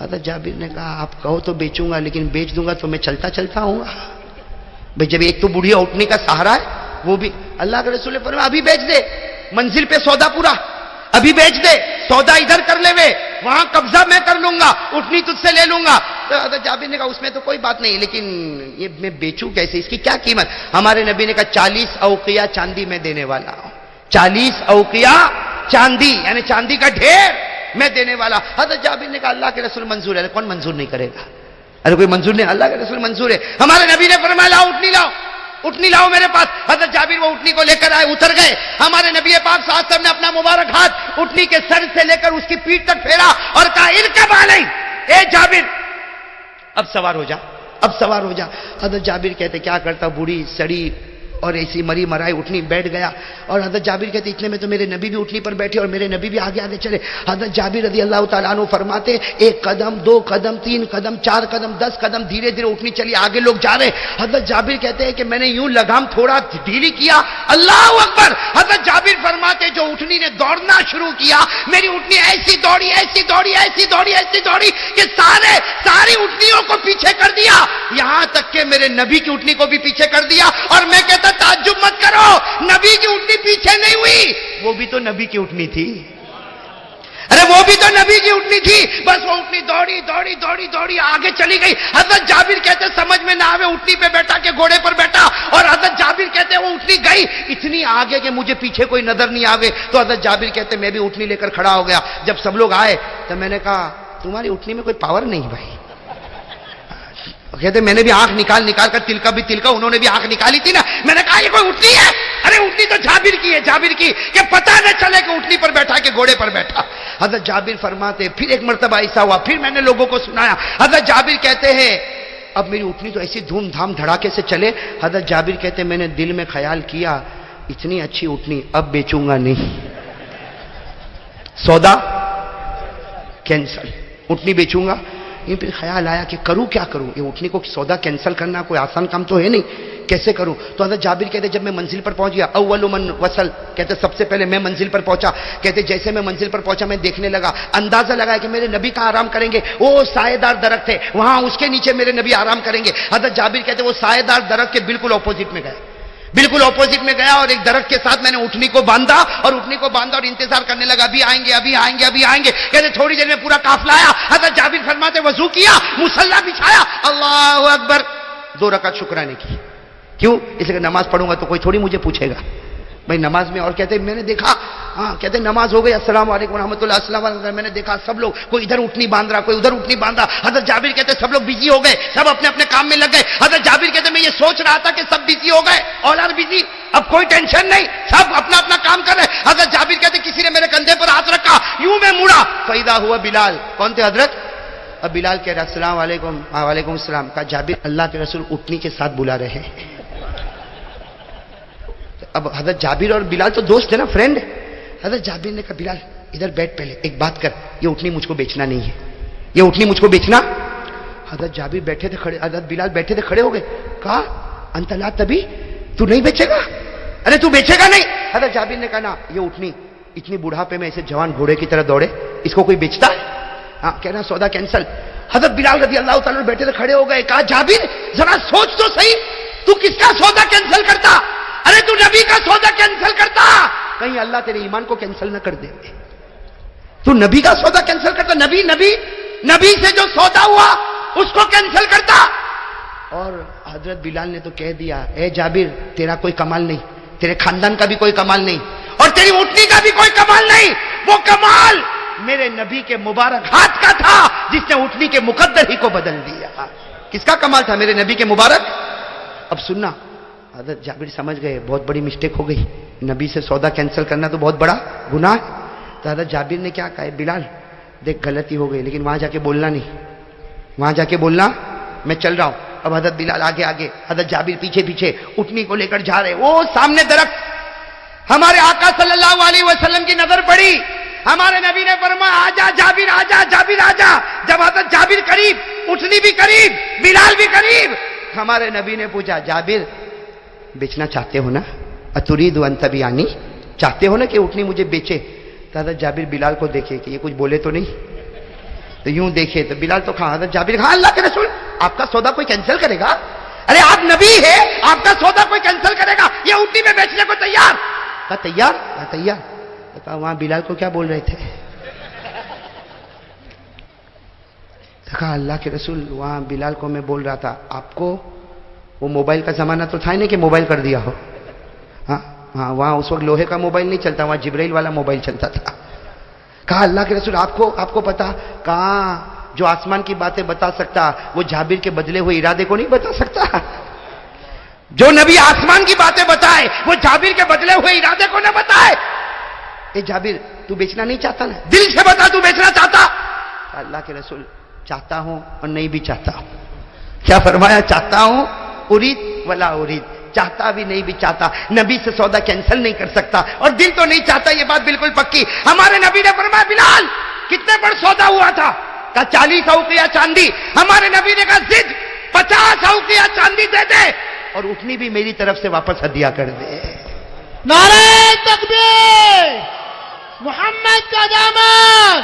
حضرت جابر نے کہا آپ کہو تو بیچوں گا لیکن بیچ دوں گا تو میں چلتا چلتا ہوں گا. بھئی جب ایک تو بڑھیا اٹھنے کا سہارا ہے وہ بھی. اللہ کے رسول نے فرمایا ابھی بیچ دے, منزل پہ سودا پورا, ابھی بیچ دے, سودا ادھر کر لے وے, وہاں قبضہ میں کر لوں گا, اٹھنی تجھ سے لے لوں گا. تو حضرت جابر نے کہا اس میں تو کوئی بات نہیں لیکن یہ میں بیچوں کیسے, اس کی کیا قیمت؟ ہمارے نبی نے کہا 40 اوقیہ چاندی میں دینے والا ہوں, 40 اوقیہ چاندی یعنی چاندی کا ڈھیر میں دینے والا. حضرت جابر نے کہا اللہ کے رسول منظور ہے. کون منظور نہیں کرے گا؟ ارے کوئی منظور نہیں, اللہ کے رسول منظور ہے. ہمارے نبی نے فرمایا لاؤ اٹھنی لاؤ, اٹھنی لاؤ میرے پاس. حضرت جابر وہ اٹھنی کو لے کر آئے, اتر گئے. ہمارے نبی پاک صلی اللہ علیہ وسلم نے اپنا مبارک ہاتھ اٹھنی کے سر سے لے کر اس کی پیٹھ تک پھیرا اور کہا ارکب علی, اے جابر اب سوار ہو جا, اب سوار ہو جا. حضرت جابر کہتے کیا کرتا, بوڑھی سڑی اور ایسی مری مرائی اٹھنی بیٹھ گیا. اور حضرت جابر کہتے اتنے میں تو میرے نبی بھی اٹھنی پر بیٹھے اور میرے نبی بھی آگے آگے چلے. حضرت جابر رضی اللہ تعالیٰ عنہ فرماتے ایک قدم, 2 قدم, 3 قدم, 4 قدم, 10 قدم, دھیرے دھیرے اٹھنی چلی, آگے لوگ جا رہے. حضرت جابر کہتے ہیں کہ میں نے یوں لگام تھوڑا ڈھیلی کیا, اللہ اکبر. حضرت جابر فرماتے جو اٹھنی نے دوڑنا شروع کیا, میری اٹھنی ایسی دوڑی ایسی دوڑی ایسی دوڑی ایسی دوڑی کہ ساری اٹھنیوں کو پیچھے کر دیا, یہاں تک کہ میرے نبی کی اٹھنی کو بھی پیچھے کر دیا. اور میں کہتا تعجب مت کرو, نبی کی اٹھنی پیچھے نہیں ہوئی, وہ بھی تو نبی کی اٹھنی تھی. ارے وہ بھی تو نبی کی اٹھنی تھی, بس وہ اٹھنی دوڑی دوڑی دوڑی دوڑی آگے چلی گئی. حضرت جابر کہتے سمجھ میں نہ آوے اٹھنی پہ بیٹھا کہ گھوڑے پر بیٹھا. اور حضرت جابر کہتے وہ اٹھنی گئی اتنی آگے کہ مجھے پیچھے کوئی نظر نہیں آوے. تو حضرت جابر کہتے میں بھی اٹھنی لے کر کھڑا ہو گیا. جب سب لوگ آئے تو میں نے کہا تمہاری اٹھنی میں کوئی پاور نہیں بھائی. کہتے میں نے بھی آنکھ نکال کر تلکا بھی تلکا, انہوں نے بھی آنکھ نکالی تھی نا. میں نے کہا یہ کوئی اٹھنی ہے؟ ارے اٹھنی تو جابر کی ہے, جابر کی, کہ پتہ نہ چلے کہ اٹھنی پر بیٹھا کہ گھوڑے پر بیٹھا. حضرت جابر فرماتے پھر ایک مرتبہ ایسا ہوا, پھر میں نے لوگوں کو سنایا. حضرت جابر کہتے ہیں اب میری اٹھنی تو ایسی دھوم دھام دھڑاکے سے چلے. حضرت جابر کہتے میں نے دل میں خیال کیا اتنی اچھی اٹھنی اب بیچوں گا نہیں, سودا کینسل, اٹھنی بیچوں گا. یہ پھر خیال آیا کہ کروں کیا کروں, یہ اٹھنی کو سودا کینسل کرنا کوئی آسان کام تو ہے نہیں, کیسے کروں؟ تو حضرت جابر کہتے جب میں منزل پر پہنچ گیا, اول من وصل, کہتے سب سے پہلے میں منزل پر پہنچا. کہتے جیسے میں منزل پر پہنچا میں دیکھنے لگا, اندازہ لگا کہ میرے نبی کا آرام کریں گے, وہ سائے دار درخت ہے وہاں اس کے نیچے میرے نبی آرام کریں گے. حضرت جابر کہتے وہ سائے دار درخت کے بالکل اپوزٹ میں گئے, بالکل اپوزٹ میں گیا اور ایک درخت کے ساتھ میں نے اٹھنی کو باندھا اور انتظار کرنے لگا ابھی آئیں گے ابھی آئیں گے ابھی آئیں گے. کہتے تھوڑی دیر میں پورا قافلہ آیا. حضرت جابر فرماتے وضو کیا, مصلی بچھایا, اللہ اکبر, 2 رکعت شکرانے کی. کیوں؟ اس لیے نماز پڑھوں گا تو کوئی تھوڑی مجھے پوچھے گا بھائی نماز میں. اور کہتے میں نے دیکھا, ہاں کہتے نماز ہو گئی, السلام علیکم ورحمۃ اللہ, السلام علیکم. میں نے دیکھا سب لوگ کوئی ادھر اٹھنی باندھ رہا, کوئی ادھر اٹھنی باندھ رہا. حضرت جابر کہتے سب لوگ بزی ہو گئے, سب اپنے اپنے کام میں لگ گئے. حضرت جابر کہتے میں یہ سوچ رہا تھا کہ سب بزی ہو گئے, آل آر بزی, اب کوئی ٹینشن نہیں, سب اپنا اپنا کام کر رہے. حضرت جابر کہتے کسی نے میرے کندھے پر ہاتھ رکھا, یوں میں مڑا, فیدا ہوا بلال. کون تھے حضرت؟ اب بلال کہہ رہا السلام علیکم. وعلیکم السلام. کہا جابر اللہ کے رسول اٹھنی کے ساتھ بلا رہے ہیں. اب حضرت جابر اور بلال تو دوست ہے نا, فرینڈ. حضرت جابر نے کہا بلال ادھر بیٹھ, پہلے ایک بات کر, یہ اٹھنی مجھ کو بیچنا نہیں ہے, یہ اٹھنی مجھ کو بیچنا. حضرت جابر بیٹھے تھے کھڑے, حضرت بلال بیٹھے تھے کھڑے ہو گئے. کہا انت لا تبی, تو نہیں بیچے گا؟ ارے تو بیچے گا نہیں؟ حضرت جابر نے کہا نا, یہ اٹھنی اتنی بڑھاپے میں ایسے جوان گھوڑے کی طرح دوڑے, اس کو کوئی بیچتا ہے؟ ہاں کہنا سودا کینسل. حضرت بلال رضی اللہ تعالیٰ بیٹھے تھے کھڑے ہو گئے. کہا جابر ذرا سوچ تو صحیح, تو کس کا سودا کینسل کرتا؟ ارے تو نبی کا سودا کینسل کرتا, کہیں اللہ تیرے ایمان کو کینسل نہ کر دے. تو نبی کا سودا کینسل کرتا, نبی سے جو سودا ہوا اس کو کینسل کرتا. اور حضرت بلال نے تو کہہ دیا اے جابر تیرا کوئی کمال نہیں, تیرے خاندان کا بھی کوئی کمال نہیں, اور تیری اٹھنی کا بھی کوئی کمال نہیں. وہ کمال میرے نبی کے مبارک ہاتھ کا تھا جس نے اٹھنی کے مقدر ہی کو بدل دیا. کس کا کمال تھا؟ میرے نبی کے مبارک. اب سننا, حضرت جابر سمجھ گئے بہت بڑی مسٹیک ہو گئی, نبی سے سودا کینسل کرنا تو بہت بڑا گناہ ہے. تو حضرت جابر نے کیا کہا, بلال دیکھ غلطی ہو گئی لیکن وہاں جا کے بولنا نہیں, وہاں جا کے بولنا میں چل رہا ہوں. اب حضرت بلال آگے آگے, حضرت جابر پیچھے پیچھے اٹھنی کو لے کر جا رہے. وہ سامنے درخت, ہمارے آقا صلی اللہ علیہ وسلم کی نظر پڑی, ہمارے نبی نے فرمایا آجا جابر آجا, جابر آجا. جب حضرت جابر قریب, اٹھنی بھی قریب, بلال بھی قریب, ہمارے نبی نے پوچھا جابر بیچنا چاہتے ہو نا؟ اتريد ان تبيعني, چاہتے ہو نا کہ اٹھنی مجھے بیچے؟ تو حضرت جابر بلال کو دیکھے کہ یہ کچھ بولے تو نہیں, تو یوں دیکھے تو بلال تو کہا حضرت جابر کہا اللہ کے رسول آپ کا سودا کوئی کینسل کرے گا؟ ارے آپ نبی ہے، آپ کا سودا کوئی کینسل کرے گا؟ یہ اونٹنی میں بیچنے کو تیار؟ کہا تیار؟ کہا تیار؟ کہا وہاں بلال کو کیا بول رہے تھے؟ کہا اللہ کے رسول وہاں بلال کو میں بول رہا تھا آپ کو وہ موبائل کا زمانہ تو تھا ہی نہیں کہ موبائل کر دیا ہو. ہاں ہاں وہاں اس وقت لوہے کا موبائل نہیں چلتا، وہاں جبرائیل والا موبائل چلتا تھا. کہا اللہ کے رسول آپ کو پتا؟ کہاں جو آسمان کی باتیں بتا سکتا وہ جابر کے بدلے ہوئے ارادے کو نہیں بتا سکتا. جو نبی آسمان کی باتیں بتائے وہ جابر کے بدلے ہوئے ارادے کو نہ بتائے. اے جابر تو بیچنا نہیں چاہتا نا؟ دل سے بتا تو بیچنا چاہتا؟ اللہ کے رسول چاہتا ہوں اور نہیں بھی چاہتا ہوں. کیا فرمایا؟ چاہتا ہوں ارید ولا ارید، چاہتا بھی نہیں بھی چاہتا. نبی سے سودا کینسل نہیں کر سکتا اور دل تو نہیں چاہتا، یہ بات بالکل پکی. ہمارے نبی نے فرمایا بلال کتنے پر سودا ہوا تھا؟ کہا 40 اوقیہ چاندی. ہمارے نبی نے کہا ضد 50 اوقیہ چاندی دے دے اور اٹھنی بھی میری طرف سے واپس ہدیہ کر دے. نعرہ تکبیر، محمد کا دامن.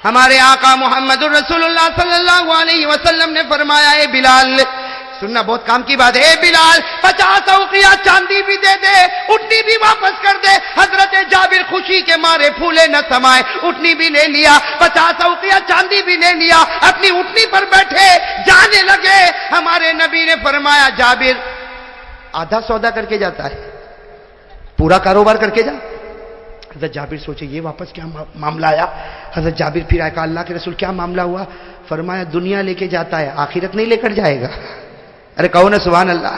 ہمارے آقا محمد الرسول اللہ صلی اللہ علیہ وسلم نے فرمایا اے بلال، سننا بہت کام کی بات ہے، اے بلال 50 اوقیہ چاندی بھی دے دے، اٹھنی بھی واپس کر دے. حضرت جابر خوشی کے مارے پھولے نہ سمائے، اٹھنی بھی لے لیا، 50 اوقیہ چاندی بھی لے لیا، اپنی اٹھنی پر بیٹھے جانے لگے. ہمارے نبی نے فرمایا جابر آدھا سودا کر کے جاتا ہے، پورا کاروبار کر کے جا. حضرت جابر سوچے یہ واپس کیا معاملہ آیا. حضرت جابر پھر آئے، کہا اللہ کے رسول کیا معاملہ ہوا؟ فرمایا دنیا لے کے جاتا ہے آخرت نہیں لے کر جائے گا. ارے کہو نا سبحان اللہ.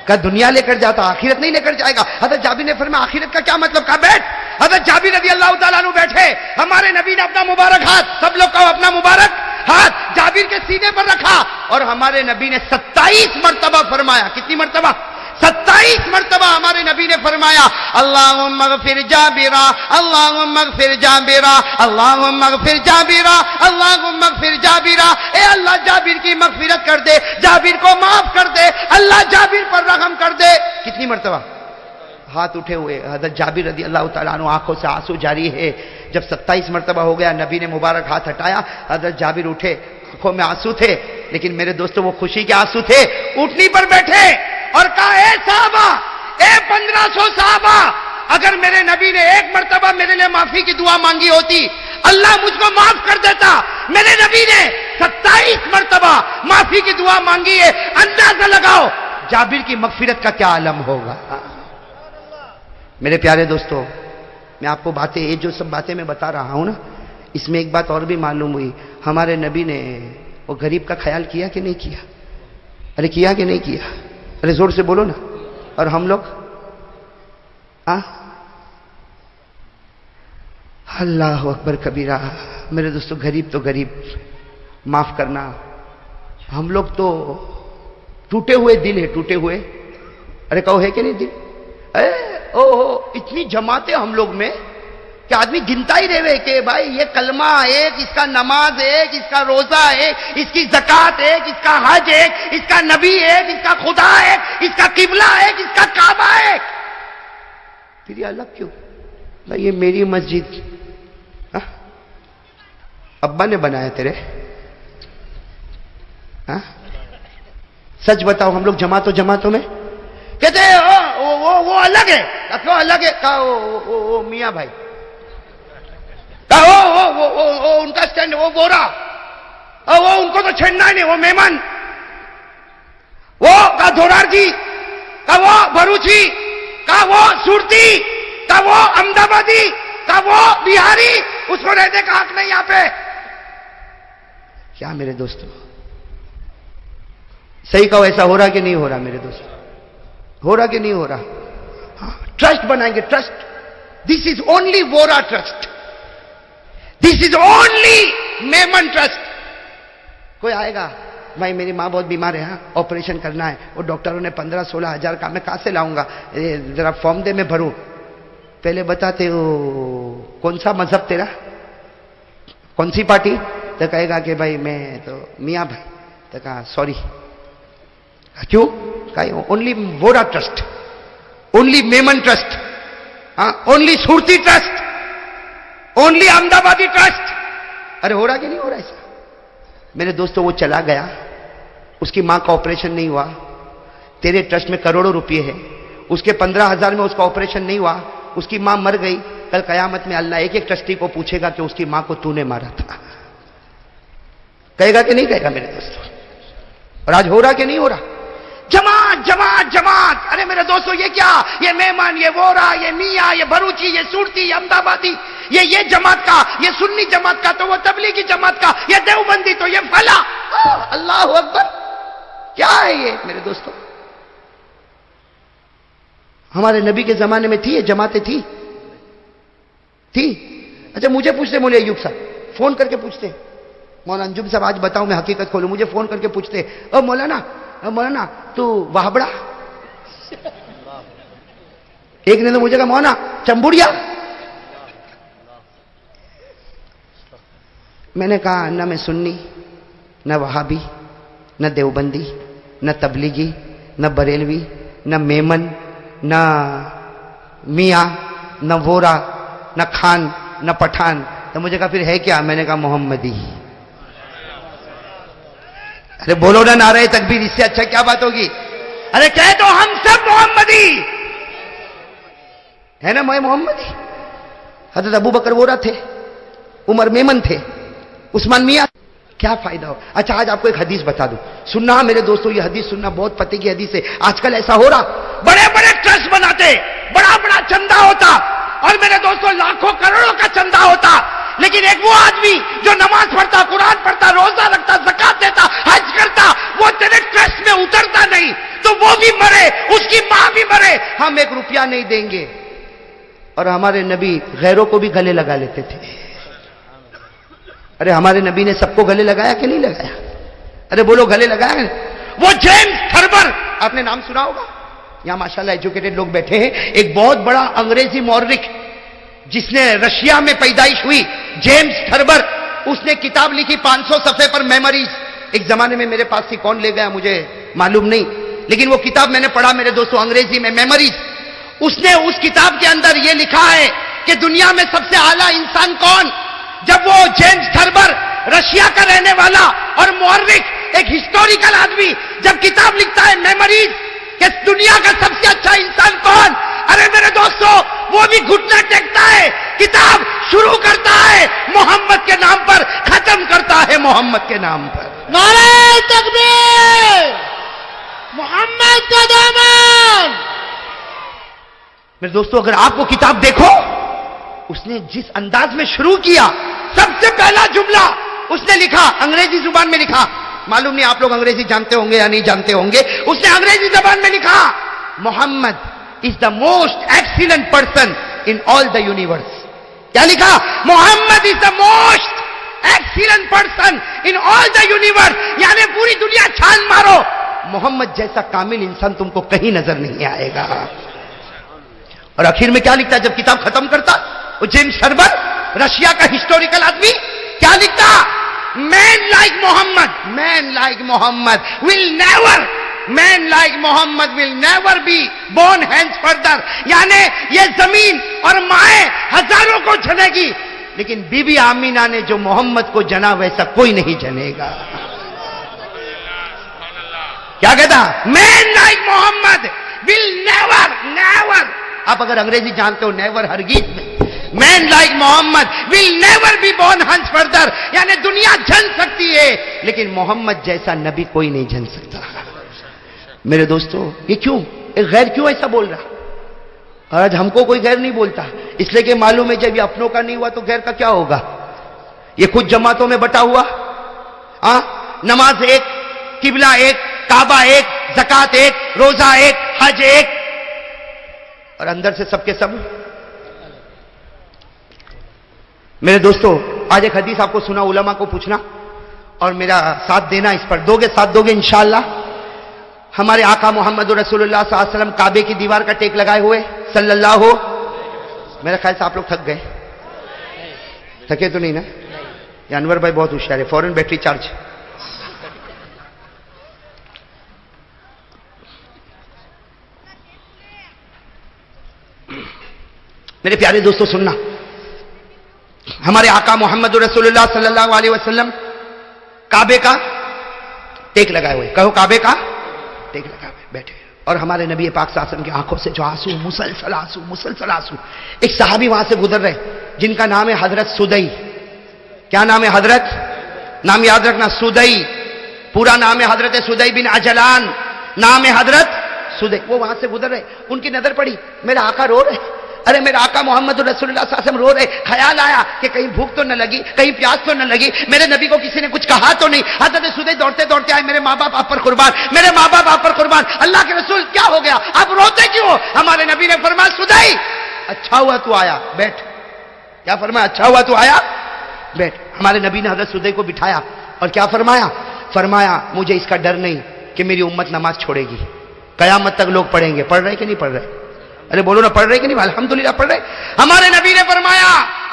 کہا دنیا لے کر جاتا آخرت نہیں لے کر جائے گا. حضرت جابر نے فرمایا آخرت کا کیا مطلب؟ کہا بیٹھ. حضرت جابر رضی اللہ تعالیٰ عنہ بیٹھے، ہمارے نبی نے اپنا مبارک ہاتھ، سب لوگ کہو اپنا مبارک ہاتھ جابر کے سینے پر رکھا اور ہمارے نبی نے 27 مرتبہ فرمایا. کتنی مرتبہ؟ 27 مرتبہ ہمارے نبی نے فرمایا اللہم اغفر جابرا، اللہم اغفر جابرا، اللہم اغفر جابرا، اللہم اغفر جابرا. اے اللہ جابر کی مغفرت کر دے، جابر کو معاف کر دے، اللہ جابر پر رحم کر دے. کتنی مرتبہ؟ ہاتھ اٹھے ہوئے. حضرت جابر رضی اللہ تعالیٰ عنہ آنکھوں سے آنسو جاری ہے. جب 27 مرتبہ ہو گیا نبی نے مبارک ہاتھ ہٹایا، حضرت جابر اٹھے، آنکھوں میں آنسو تھے لیکن میرے دوستوں وہ خوشی کے آنسو تھے. اٹھنی پر بیٹھے اور کہا اے صحابہ، اے 1500 صحابہ، اگر میرے نبی نے ایک مرتبہ میرے لیے معافی کی دعا مانگی ہوتی اللہ مجھ کو معاف کر دیتا. میرے نبی نے 27 مرتبہ معافی کی دعا مانگی ہے. اندازہ لگاؤ جابر کی مغفرت کا کیا عالم ہوگا. میرے پیارے دوستو، میں آپ کو باتیں، یہ جو سب باتیں میں بتا رہا ہوں نا، اس میں ایک بات اور بھی معلوم ہوئی. ہمارے نبی نے وہ غریب کا خیال کیا کہ نہیں کیا؟ ارے کیا کہ نہیں کیا؟ ارے زور سے بولو نا. اور ہم لوگ اللہ اکبر کبیرہ. میرے دوستو غریب تو غریب، معاف کرنا. ہم لوگ تو ٹوٹے ہوئے دل ہے، ٹوٹے ہوئے. ارے کہو ہے کہ نہیں دل؟ اتنی جماعتیں ہم لوگ میں کہ آدمی گنتا ہی رہے کہ بھائی یہ کلمہ ایک، اس کا نماز ایک، اس کا روزہ ایک، اس کی زکوٰۃ ایک، اس کا حج ایک، اس کا نبی ایک، اس کا خدا ایک، اس کا قبلہ ایک، اس کا کعبہ ایک. پھر یہ الگ کیوں؟ یہ میری مسجد ابا نے بنایا تیرے؟ سچ بتاؤ ہم لوگ جماعتوں میں کہتے ہیں وہ الگ ہے. کیوں الگ ہے؟ کہا وہ میاں بھائی، وہ ان کا سٹینڈ، وہ بورا، وہ ان کو تو چھڑنا ہی نہیں، وہ مہمان، وہ کا دھورار جی، کا وہ بھروچی، کا وہ سورتی، کا وہ احمد آبادی، کا وہ بہاری، اس کو رہنے کا حق نہیں یہاں پہ. کیا میرے دوستوں صحیح کہو، ایسا ہو رہا کہ نہیں ہو رہا؟ میرے دوست ہو رہا کہ نہیں ہو رہا؟ ٹرسٹ بنائیں گے، trust. This is only Vora trust, this is only Memon trust. کوئی آئے گا بھائی میری ماں بہت بیمار ہے، آپریشن کرنا ہے، وہ ڈاکٹروں نے 15-16 ہزار کا، میں کہاں سے لاؤں گا؟ ذرا فارم دے میں بھروں. پہلے بتاتے ہو کون سا مذہب تیرا، کون سی پارٹی؟ تو کہے گا کہ بھائی میں تو میاں بھائی. تو کہا سوری. کیوں؟ کہا only Vora trust, only Memon trust, only Surti trust, only Ahmedabadi trust. ارے ہو رہا کہ نہیں ہو رہا ایسا؟ میرے دوستوں وہ چلا گیا, اس کی ماں کا آپریشن نہیں ہوا, تیرے ٹرسٹ میں کروڑوں روپے ہے, اس کے 15,000 میں اس کا آپریشن نہیں ہوا, اس کی ماں مر گئی. کل قیامت میں اللہ ایک ایک ٹرسٹی کو پوچھے گا کہ اس کی ماں کو تو نے مارا تھا. کہے گا کہ نہیں کہے گا میرے دوستوں؟ اور آج ہو رہا کہ نہیں ہو رہا؟ جماعت جماعت جماعت. ارے میرے دوستوں یہ کیا؟ یہ مہمان, یہ وورا, یہ میاں, یہ بروچی, یہ سورتی, یہ احمد آبادی, یہ جماعت کا, یہ سنی جماعت کا, تو وہ تبلیغی جماعت کا, یہ دیوبندی, تو یہ فلا. اللہ اکبر, کیا ہے یہ میرے دوستوں؟ ہمارے نبی کے زمانے میں تھی یہ جماعتیں تھی؟ اچھا مجھے پوچھتے مولوی ایوب صاحب, فون کر کے پوچھتے, مولانا انجم صاحب آج بتاؤں میں حقیقت کھولوں, مجھے فون کر کے پوچھتے, او مولانا تو وہابڑا. ایک نے تو مجھے کہا مولانا چمبوڑیا. میں نے کہا نہ میں سنی, نہ وہابی, نہ دیوبندی, نہ تبلیغی, نہ بریلوی, نہ میمن, نہ میاں, نہ وورا, نہ خان, نہ پٹھان. تو مجھے کہا پھر ہے کیا؟ میں نے کہا محمدی. ارے بولو نا نعرہ تکبیر, اس سے اچھا کیا بات ہوگی؟ ارے کہہ تو ہم سب محمدی ہے نا, میں محمدی. حضرت ابو بکر وورا تھے, عمر میمن تھے, عثمان میاں. کیا فائدہ ہو؟ اچھا آج آپ کو ایک حدیث بتا دوں, سننا میرے دوستوں, یہ حدیث سننا, بہت پتے کی حدیث ہے. آج کل ایسا ہو رہا, بڑے بڑے ٹرسٹ بناتے, بڑا بڑا چندہ ہوتا, اور میرے دوستوں لاکھوں کروڑوں کا چندہ ہوتا, لیکن ایک وہ آدمی جو نماز پڑھتا, قرآن پڑھتا, روزہ رکھتا, زکات دیتا, حج کرتا, وہ تیرے ٹرسٹ میں اترتا نہیں, تو وہ بھی مرے, اس کی ماں بھی مرے, ہم 1 روپیہ نہیں دیں گے. اور ہمارے نبی غیروں کو بھی گلے لگا لیتے تھے. ارے ہمارے نبی نے سب کو گلے لگایا کہ نہیں لگایا؟ ارے بولو گلے لگایا. وہ جیمز تھربر, آپ نے نام سنا ہوگا, یہاں ماشاءاللہ ایجوکیٹڈ لوگ بیٹھے ہیں. ایک بہت بڑا انگریزی مورخ جس نے رشیا میں پیدائش ہوئی, جیمز تھربر, اس نے کتاب لکھی 500 صفحے پر, میموریز. ایک زمانے میں میرے پاس تھی, کون لے گیا مجھے معلوم نہیں, لیکن وہ کتاب میں نے پڑھا میرے دوستوں انگریزی میں, میموریز. اس نے اس کتاب کے اندر یہ لکھا ہے کہ دنیا میں سب سے اعلیٰ انسان کون. جب وہ جیمز تھربر, رشیا کا رہنے والا اور مورخ, ایک ہسٹوریکل آدمی, جب کتاب لکھتا ہے میموریز کہ دنیا کا سب سے اچھا انسان کون, ارے میرے دوستوں وہ بھی گھٹنا ٹیکتا ہے, کتاب شروع کرتا ہے محمد کے نام پر, ختم کرتا ہے محمد کے نام پر. نعرہ تکبیر, محمد کا دامن. میرے دوستوں اگر آپ وہ کتاب دیکھو, اس نے جس انداز میں شروع کیا, سب سے پہلا جملہ اس نے لکھا, انگریزی زبان میں لکھا, معلوم نہیں آپ لوگ انگریزی جانتے ہوں گے یا نہیں جانتے ہوں گے, اس نے انگریزی زبان میں لکھا, محمد is the most excellent person in all the universe. کیا لکھا؟ محمد is the most excellent person in all the universe. یعنی پوری دنیا چھان مارو, محمد جیسا کامل انسان تم کو کہیں نظر نہیں آئے گا. اور آخر میں کیا لکھتا جب کتاب ختم کرتا, وہ جیمز تھربر, رشیا کا ہسٹوریکل آدمی, کیا لکھتا؟ Man like Muhammad will never be born hence further. یعنی یہ زمین اور مائیں ہزاروں کو جنے گی, لیکن بی بی آمینہ نے جو محمد کو جنا ویسا کوئی نہیں جنے گا. کیا کہتا؟ مین لائک محمد will never. آپ اگر انگریزی جانتے ہو, نیور ہرگز نہیں. Man like Muhammad will never be born hence further. یعنی دنیا جن سکتی ہے, لیکن محمد جیسا نبی کوئی نہیں جن سکتا. میرے دوستو یہ کیوں, غیر کیوں ایسا بول رہا؟ اور آج ہم کو کوئی غیر نہیں بولتا, اس لیے کہ معلوم ہے جب یہ اپنوں کا نہیں ہوا تو غیر کا کیا ہوگا. یہ خود جماعتوں میں بٹا ہوا, نماز ایک, قبلہ ایک, کعبہ ایک, زکات ایک, روزہ ایک, حج ایک, اور اندر سے سب کے سب. میرے دوستو آج ایک حدیث آپ کو سنا, علماء کو پوچھنا اور میرا ساتھ دینا, اس پر ساتھ دو گے انشاءاللہ. ہمارے آقا محمد رسول اللہ صلی اللہ علیہ وسلم کعبے کی دیوار کا ٹیک لگائے ہوئے صلی اللہ ہو. میرے خیال سے آپ لوگ تھک گئے, تھکے تو نہیں نا؟ یہ انور بھائی بہت ہوشیار ہے, فوراً بیٹری چارج. میرے پیارے دوستو سننا, ہمارے آقا محمد رسول اللہ صلی اللہ علیہ وسلم کعبے کا ٹیک لگائے ہوئے، کہو کعبے کا ٹیک لگائے ہوئے بیٹھے، اور ہمارے نبی پاک صلی اللہ علیہ وسلم کی آنکھوں سے جو آنسو، مسلسل آنسو. ایک صحابی وہاں سے گزر رہے جن کا نام ہے حضرت سدئی. کیا نام ہے حضرت؟ نام یاد رکھنا، سدئی. پورا نام ہے حضرت سدئی بن عجلان، نام ہے حضرت سدئی. وہ وہاں سے گزر رہے، ان کی نظر پڑی میرا آقا رو رہے. ارے میرا آقا محمد رسول اللہ صلی اللہ علیہ وسلم رو رہے. خیال آیا کہ کہیں بھوک تو نہ لگی، کہیں پیاس تو نہ لگی، میرے نبی کو کسی نے کچھ کہا تو نہیں. حضرت سدئی دوڑتے دوڑتے آئے، میرے ماں باپ آپ پر قربان، میرے ماں باپ آپ پر قربان. اللہ کے رسول کیا ہو گیا، آپ روتے کیوں؟ ہمارے نبی نے فرمایا سدئی اچھا ہوا تو آیا، بیٹھ. کیا فرمایا؟ اچھا ہوا تو آیا، بیٹھ. ہمارے نبی نے حضرت سدئی کو بٹھایا اور کیا فرمایا؟ فرمایا مجھے اس کا ڈر نہیں کہ میری امت نماز چھوڑے گی، قیامت تک لوگ پڑھیں گے. پڑھ رہے کہ نہیں پڑھ رہے؟ ارے بولو نا، پڑھ رہے کہ نہیں؟ الحمدللہ پڑھ رہے. ہمارے نبی نے فرمایا،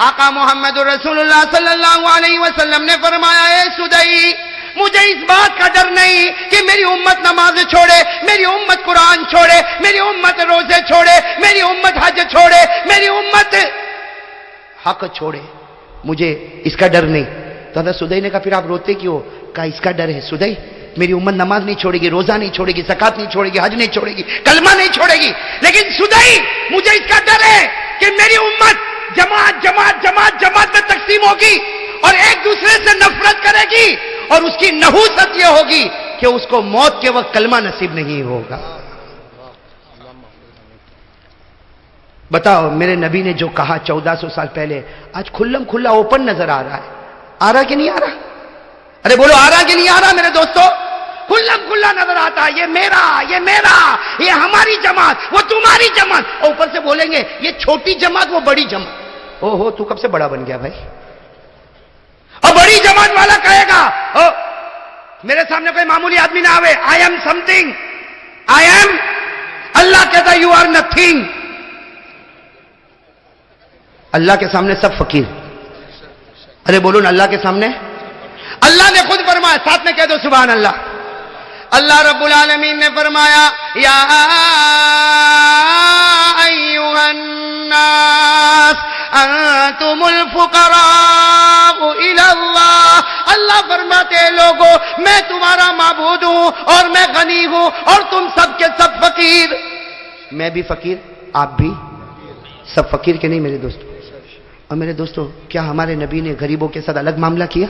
آقا محمد رسول اللہ صلی اللہ علیہ وسلم نے فرمایا، اے سدئی مجھے اس بات کا ڈر نہیں کہ میری امت نماز چھوڑے، میری امت قرآن چھوڑے، میری امت روزے چھوڑے، میری امت حج چھوڑے، میری امت حق چھوڑے، مجھے اس کا ڈر نہیں. تو حضرت سدئی نے کہا پھر آپ روتے کیوں؟ کہا اس کا ڈر ہے سدئی، میری امت نماز نہیں چھوڑے گی، روزہ نہیں چھوڑے گی، زکات نہیں چھوڑے گی، حج نہیں چھوڑے گی، کلمہ نہیں چھوڑے گی، لیکن سدئی مجھے اس کا ڈر ہے کہ میری امت جماعت جماعت جماعت جماعت میں تقسیم ہوگی اور ایک دوسرے سے نفرت کرے گی، اور اس کی نحوست یہ ہوگی کہ اس کو موت کے وقت کلمہ نصیب نہیں ہوگا. بتاؤ میرے نبی نے جو کہا 1400 سال پہلے آج کھلم کھلا اوپن نظر آ رہا ہے. آ رہا کہ نہیں آ رہا؟ ارے بولو آ رہا کہ نہیں آ رہا میرے دوستو؟ کھلم کھلا نظر آتا ہے، یہ میرا، یہ میرا، یہ ہماری جماعت، وہ تمہاری جماعت. اور اوپر سے بولیں گے یہ چھوٹی جماعت، وہ بڑی جماعت. او ہو تو کب سے بڑا بن گیا بھائی؟ اور بڑی جماعت والا کہے گا میرے سامنے کوئی معمولی آدمی نہ آوے، I am something, I am. اللہ کہتا یو آر نتھنگ. اللہ کے سامنے سب فقیر. ارے بولو نا، اللہ کے سامنے اللہ نے خود فرمایا، ساتھ میں کہہ دو سبحان اللہ. اللہ رب العالمین نے فرمایا یا ایھا الناس انتم الفقراء الی اللہ. اللہ فرماتے ہیں لوگوں میں تمہارا معبود ہوں اور میں غنی ہوں اور تم سب کے سب فقیر. میں بھی فقیر، آپ بھی سب فقیر کے نہیں میرے دوستو. اور میرے دوستو کیا ہمارے نبی نے غریبوں کے ساتھ الگ معاملہ کیا؟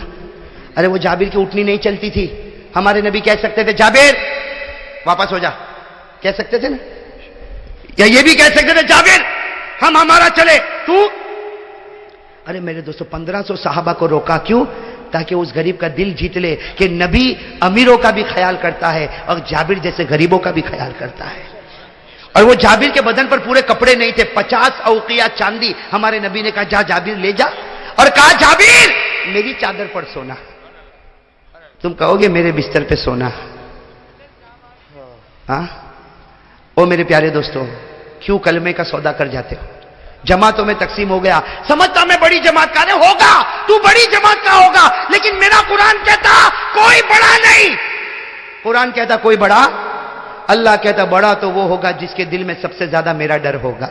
ارے وہ جابر کی اٹھنی نہیں چلتی تھی، ہمارے نبی کہہ سکتے تھے جابر واپس ہو جا، کہہ سکتے تھے نا؟ یا یہ بھی کہہ سکتے تھے جابر ہم ہمارا چلے تو. ارے میرے دوستو 1500 صحابہ کو روکا کیوں؟ تاکہ اس غریب کا دل جیت لے کہ نبی امیروں کا بھی خیال کرتا ہے اور جابر جیسے غریبوں کا بھی خیال کرتا ہے. اور وہ جابر کے بدن پر پورے کپڑے نہیں تھے، 50 اوقیہ چاندی. ہمارے نبی نے کہا جا جابر لے جا، اور کہا جابر میری چادر پر سونا. تم کہو گے میرے بستر پہ سونا. ہاں او میرے پیارے دوستو کیوں کلمے کا سودا کر جاتے ہو؟ جماعتوں میں تقسیم ہو گیا، سمجھتا میں بڑی جماعت کا. نہیں ہوگا، تو بڑی جماعت کا ہوگا، لیکن میرا قرآن کہتا کوئی بڑا نہیں. قرآن کہتا کوئی بڑا، اللہ کہتا بڑا تو وہ ہوگا جس کے دل میں سب سے زیادہ میرا ڈر ہوگا.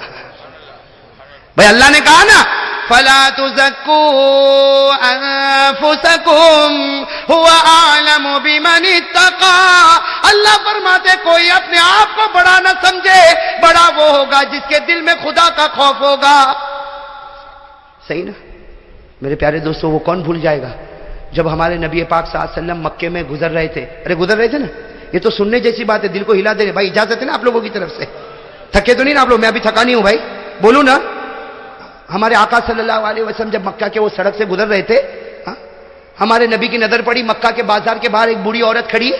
بھائی اللہ نے کہا نا فَلَا تُزَكُّوا أَنفُسَكُمْ هُوَ أَعْلَمُ بِمَنِ اتَّقَىٰ. اللہ فرماتے کوئی اپنے آپ کو بڑا نہ سمجھے، بڑا وہ ہوگا جس کے دل میں خدا کا خوف ہوگا. صحیح نا میرے پیارے دوستو؟ وہ کون بھول جائے گا جب ہمارے نبی پاک صلی اللہ علیہ وسلم مکے میں گزر رہے تھے. ارے گزر رہے تھے نا، یہ تو سننے جیسی بات ہے، دل کو ہلا دے رہے. بھائی اجازت ہے نا آپ لوگوں کی طرف سے؟ تھکے تو نہیں نا آپ لوگ؟ میں ابھی تھکا نہیں ہوں بھائی، بولو نا. ہمارے آقا صلی اللہ علیہ وسلم جب مکہ کے وہ سڑک سے گزر رہے تھے، ہمارے نبی کی نظر پڑی مکہ کے بازار کے باہر ایک بوڑھی عورت کھڑی ہے.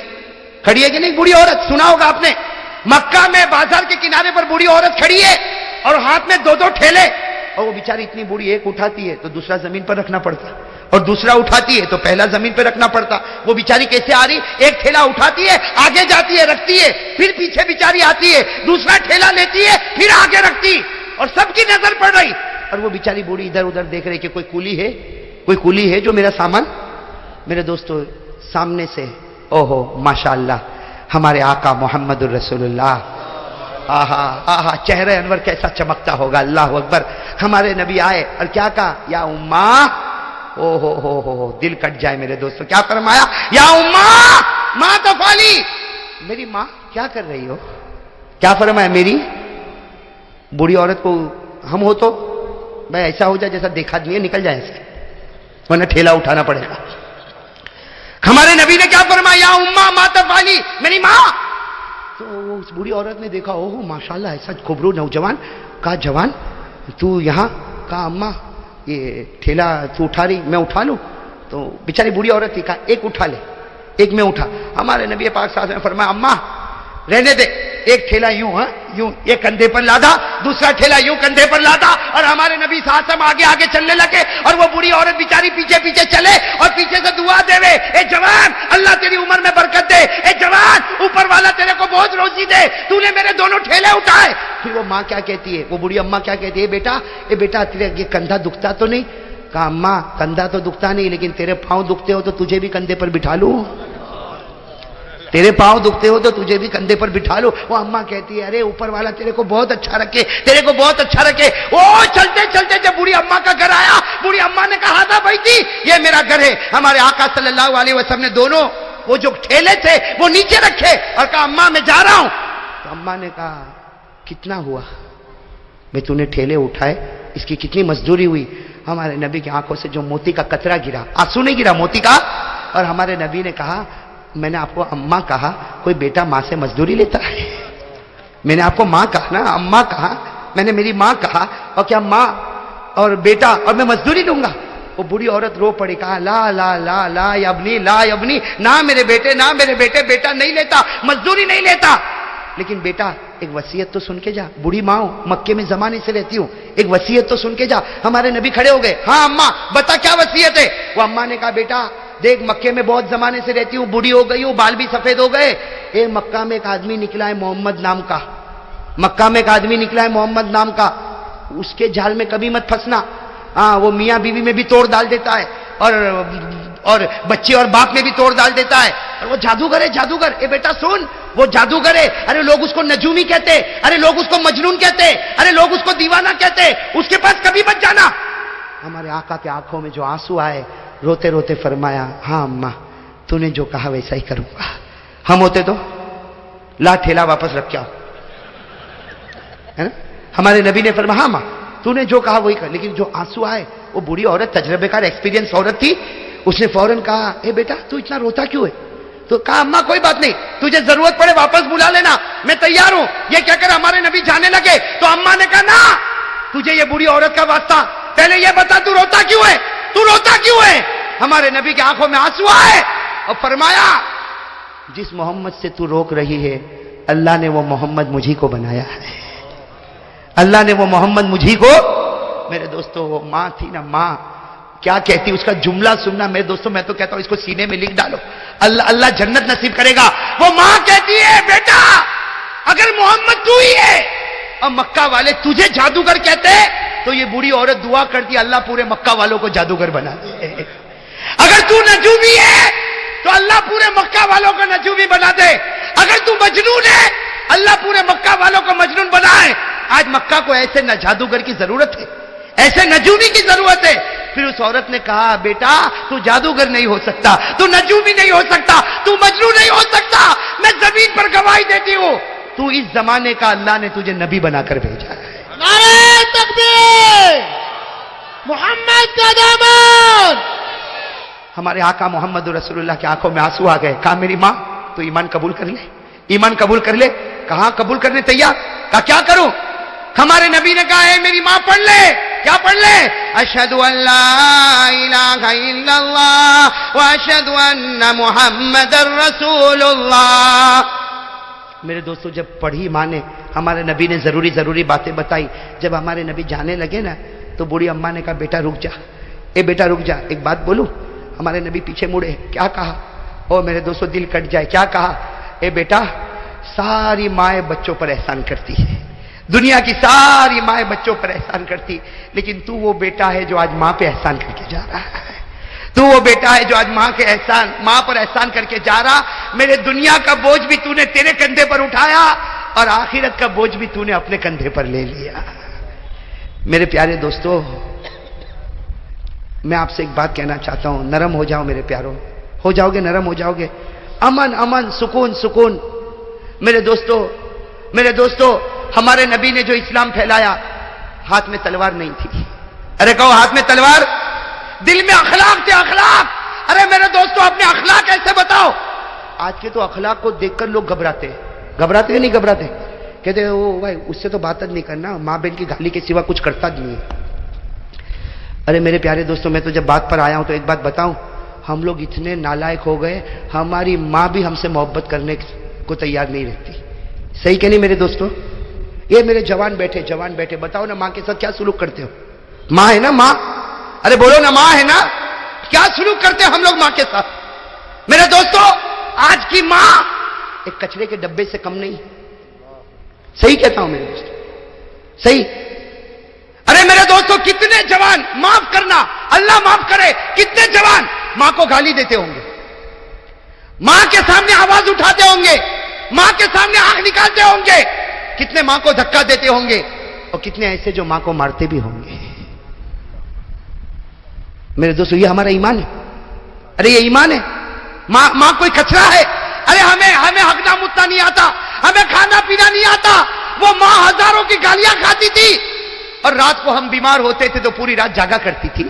کھڑی ہے کہ نہیں بوڑھی عورت؟ سنا ہوگا آپ نے، مکہ میں بازار کے کنارے پر بوڑھی عورت کھڑی ہے اور ہاتھ میں 2 ٹھیلے. اور وہ بیچاری اتنی بوڑھی، ایک اٹھاتی ہے تو دوسرا زمین پر رکھنا پڑتا، اور دوسرا اٹھاتی ہے تو پہلا زمین پہ رکھنا پڑتا. وہ بیچاری کیسے آ رہی؟ ایک ٹھیلا اٹھاتی ہے، آگے جاتی ہے، رکھتی ہے، پھر پیچھے بیچاری آتی ہے، دوسرا ٹھیلا لیتی ہے، پھر آگے رکھتی، اور سب کی نظر پڑ رہی. اور وہ بیچاری بوڑھی ادھر ادھر دیکھ رہی کہ کوئی کولی ہے، کوئی کولی ہے جو میرا سامان. میرے دوستو سامنے سے اوہو ماشاءاللہ ہمارے آقا محمد الرسول اللہ، آہا آہا چہرہ انور کیسا چمکتا ہوگا. اللہ اکبر. ہمارے نبی آئے اور کیا کہا؟ یا اماں او ہو دل کٹ جائے میرے دوستوں. کیا فرمایا؟ یا اما ماں تفعلی، میری ماں کیا کر رہی ہو؟ کیا فرمایا؟ میری بوڑھی عورت کو ہم ہو تو بھائی ایسا ہو جائے جیسا دیکھا نہیں ہے، نکل جائے ایسے، ورنہ ٹھیلا اٹھانا پڑے گا. ہمارے نبی نے کیا فرمایا؟ یا اما ما تفعلی، میری ماں. تو اس بوڑھی عورت نے دیکھا، اوہ ماشاءاللہ ایسا کھبرو نوجوان. کہا جوان تو یہاں؟ کہا اماں یہ ٹھیلا تو اٹھا رہی، میں اٹھا لوں؟ تو بیچاری بوڑھی عورت تھی، کہا ایک اٹھا لے. ایک میں اٹھا. ہمارے نبی پاک صلی اللہ علیہ وسلم نے فرمایا اماں رہنے دے، ایک ٹھیلا یوں یوں ایک کندھے پر لادا، دوسرا ٹھیلا یوں کندھے پر لادا، اور ہمارے نبی صلی اللہ علیہ وسلم آگے آگے چلنے لگے اور وہ بوڑھی عورت بیچاری پیچھے پیچھے چلے اور پیچھے سے دعا دے وے، اے جوان اللہ تیری عمر میں برکت دے، اے جوان اوپر والا تیرے کو بہت روزی دے، تو نے میرے دونوں ٹھیلے اٹھائے. پھر وہ ماں کیا کہتی ہے، وہ بوڑھی اماں کیا کہتی ہے، اے بیٹا تیرے یہ کندھا دکھتا تو نہیں؟ کہا اماں کندھا تو دکھتا نہیں، لیکن تیرے پاؤں دکھتے ہو تو تجھے بھی کندھے پر بٹھا لوں. تیرے پاؤں دکھتے ہو تو تجھے بھی کندھے پر بٹھا لو. وہ اماں کہتی ہے ارے اوپر والا تیرے کو بہت اچھا رکھے، تیرے کو بہت اچھا رکھے. وہ چلتے چلتے جب بوڑھی اماں کا گھر آیا، بوڑھی اماں نے کہا تھا بھائی جی یہ میرا گھر ہے. ہمارے آقا صلی اللہ علیہ وسلم نے دونوں وہ جو ٹھیلے تھے وہ نیچے رکھے اور کہا اماں میں جا رہا ہوں. تو اماں نے کہا کتنا ہوا میں تو نے ٹھیلے اٹھائے، اس کی کتنی مزدوری ہوئی؟ ہمارے نبی کی آنکھوں سے جو موتی کا قطرہ گرا، آنسو نہیں گرا موتی کا. اور ہمارے نبی نے کہا میں نے آپ کو اماں کہا، کوئی بیٹا ماں سے مزدوری لیتا ہے؟ میں نے آپ کو ماں کہا نا، اماں کہا، میں نے میری ماں کہا، اور کیا ماں اور بیٹا اور میں مزدوری لوں گا؟ وہ بوڑھی عورت رو پڑی، کہا لا لا لا لا ابنی لا ابنی، نہ میرے بیٹے نہ میرے بیٹے، بیٹا نہیں لیتا، مزدوری نہیں لیتا. لیکن بیٹا ایک وصیت تو سن کے جا، بوڑھی ماں ہوں، مکے میں زمانے سے رہتی ہوں، ایک وصیت تو سن کے جا. ہمارے نبی کھڑے ہو گئے، ہاں اماں بتا کیا وصیت ہے؟ وہ اماں نے کہا بیٹا دیکھ مکے میں بہت زمانے سے رہتی ہوں، بوڑھی ہو گئی ہوں، بال بھی سفید ہو گئے. مکہ میں ایک آدمی نکلا ہے محمد نام کا، مکہ میں ایک آدمی نکلا ہے محمد نام کا، اس کے جال میں کبھی مت پھنسنا. ہاں وہ میاں بیوی میں بھی توڑ ڈال دیتا ہے اور بچے اور باپ میں بھی توڑ ڈال دیتا ہے، اور وہ جادوگر ہے جادوگر. بیٹا سن وہ جادوگر ہے، ارے لوگ اس کو نجومی کہتے، ارے لوگ اس کو مجنون کہتے، ارے لوگ اس کو دیوانہ کہتے، اس کے پاس کبھی مت جانا. ہمارے آقا کے آنکھوں میں جو آنسو آئے، روتے روتے فرمایا ہاں اماں تو نے جو کہا ویسا ہی کروں گا. ہم ہوتے تو لا ٹھیلا واپس رکھ کے آؤ، ہے نا. ہمارے نبی نے فرمایا ہاں ماں تو نے جو کہا وہی کر. لیکن جو آنسو آئے، وہ بوڑھی عورت تجربے کار ایکسپیرینس عورت تھی، اس نے فوراً کہا اے بیٹا تو اتنا روتا کیوں ہے؟ تو کہا اماں کوئی بات نہیں، تجھے ضرورت پڑے واپس بلا لینا، میں تیار ہوں. یہ کہہ کر ہمارے نبی جانے لگے تو اماں نے کہا نا تجھے یہ بوڑھی عورت کا واسطہ، پہلے یہ بتا تو روتا کیوں ہے، تو روتا کیوں ہے؟ ہمارے نبی کی آنکھوں میں آنسو آئے اور فرمایا جس محمد سے تو روک رہی ہے اللہ نے وہ محمد مجھی کو بنایا ہے، اللہ نے وہ محمد مجھی کو. میرے دوستو وہ ماں تھی نا، ماں کیا کہتی، اس کا جملہ سننا میرے دوستو، میں تو کہتا ہوں اس کو سینے میں لکھ ڈالو، اللہ جنت نصیب کرے گا. وہ ماں کہتی ہے بیٹا اگر محمد تو ہی ہے اور مکہ والے تجھے جادوگر کہتے تو یہ بوڑھی عورت دعا کرتی اللہ پورے مکہ والوں کو جادوگر بنا دے. اگر تو نجومی ہے تو اللہ پورے مکہ والوں کو نجومی بنا دے. اگر تو مجنون ہے اللہ پورے مکہ والوں کو مجنون بنائے. آج مکہ کو ایسے نہ جادوگر کی ضرورت ہے، ایسے نجومی کی ضرورت ہے. پھر اس عورت نے کہا بیٹا تو جادوگر نہیں ہو سکتا، تو نجومی نہیں ہو سکتا، تو مجنون نہیں ہو سکتا. میں زمین پر گواہی دیتی ہوں تو اس زمانے کا اللہ نے تجھے نبی بنا کر بھیجا ہے. نعرہ تکبیر، محمد کا دامن. ہمارے آقا محمد رسول اللہ کی آنکھوں میں آنسو آ گئے. کہا میری ماں تو ایمان قبول کر لے، ایمان قبول کر لے. کہاں قبول کرنے تیار. کہا کیا کروں؟ ہمارے نبی نے کہا ہے میری ماں پڑھ لے. کیا پڑھ لے؟ اشہد ان لا الہ الا اللہ واشہد ان محمد رسول اللہ. میرے دوستو جب پڑھی ماں نے، ہمارے نبی نے ضروری باتیں بتائی. جب ہمارے نبی جانے لگے نا تو بوڑھی اماں نے کہا بیٹا رک جا، بیٹا رک جا، ایک بات بولوں. ہمارے نبی پیچھے مڑے، کیا کہا؟ میرے دوستو دل کٹ جائے. کیا کہا؟ بیٹا ساری مائیں بچوں پر احسان کرتی ہے، دنیا کی ساری مائیں بچوں پر احسان کرتی، لیکن تو وہ بیٹا ہے جو آج ماں پہ احسان کر کے جا رہا ہے. تو وہ بیٹا ہے جو آج ماں پر احسان کر کے جا رہا. میرے دنیا کا بوجھ بھی تو نے تیرے کندھے پر اٹھایا اور آخرت کا بوجھ بھی تو نے اپنے کندھے پر لے لیا. میرے پیارے دوستو میں آپ سے ایک بات کہنا چاہتا ہوں, نرم ہو جاؤ میرے پیاروں, ہو جاؤ گے, نرم ہو جاؤ گے. امن امن, سکون سکون. میرے دوستو, ہمارے نبی نے جو اسلام پھیلایا, ہاتھ میں تلوار نہیں تھی. ارے کہو ہاتھ میں تلوار, دل میں اخلاق تھے, اخلاق. ارے میرے دوستو, اپنے اخلاق ایسے بتاؤ. آج کے تو اخلاق کو دیکھ کر لوگ گھبراتے کہ نہیں گھبراتے, کہتے او بھائی اس سے تو بات نہیں کرنا, ماں بہن کی گالی کے سوا کچھ کرتا نہیں ہے. ارے میرے پیارے دوستوں, میں تو جب بات پر آیا ہوں تو ایک بات بتاؤں, ہم لوگ اتنے نالائق ہو گئے, ہماری ماں بھی ہم سے محبت کرنے کو تیار نہیں رہتی. صحیح کہ نہیں میرے دوستوں؟ یہ میرے جوان بیٹھے, بتاؤ نا ماں کے ساتھ کیا سلوک کرتے ہو؟ ماں ہے نا, ماں, ارے بولو نا, ماں ہے نا, کیا سلوک کرتے ہیں ہم لوگ ماں کے ساتھ؟ میرے دوستو, آج کی ماں ایک کچرے کے ڈبے سے کم نہیں. صحیح کہتا ہوں میرے دوستو, صحیح. ارے میرے دوستو, کتنے جوان, معاف کرنا, اللہ معاف کرے, کتنے جوان ماں کو گالی دیتے ہوں گے, ماں کے سامنے آواز اٹھاتے ہوں گے, ماں کے سامنے آنکھ نکالتے ہوں گے, کتنے ماں کو دھکا دیتے ہوں گے, اور کتنے ایسے جو ماں کو مارتے بھی ہوں گے. میرے دوستو, یہ ہمارا ایمان ہے. ارے یہ ایمان ہے. ماں کوئی کچرا ہے؟ ارے ہمیں ہگنا متنا نہیں آتا, ہمیں کھانا پینا نہیں آتا. وہ ماں ہزاروں کی گالیاں کھاتی تھی, اور رات کو ہم بیمار ہوتے تھے تو پوری رات جاگا کرتی تھی.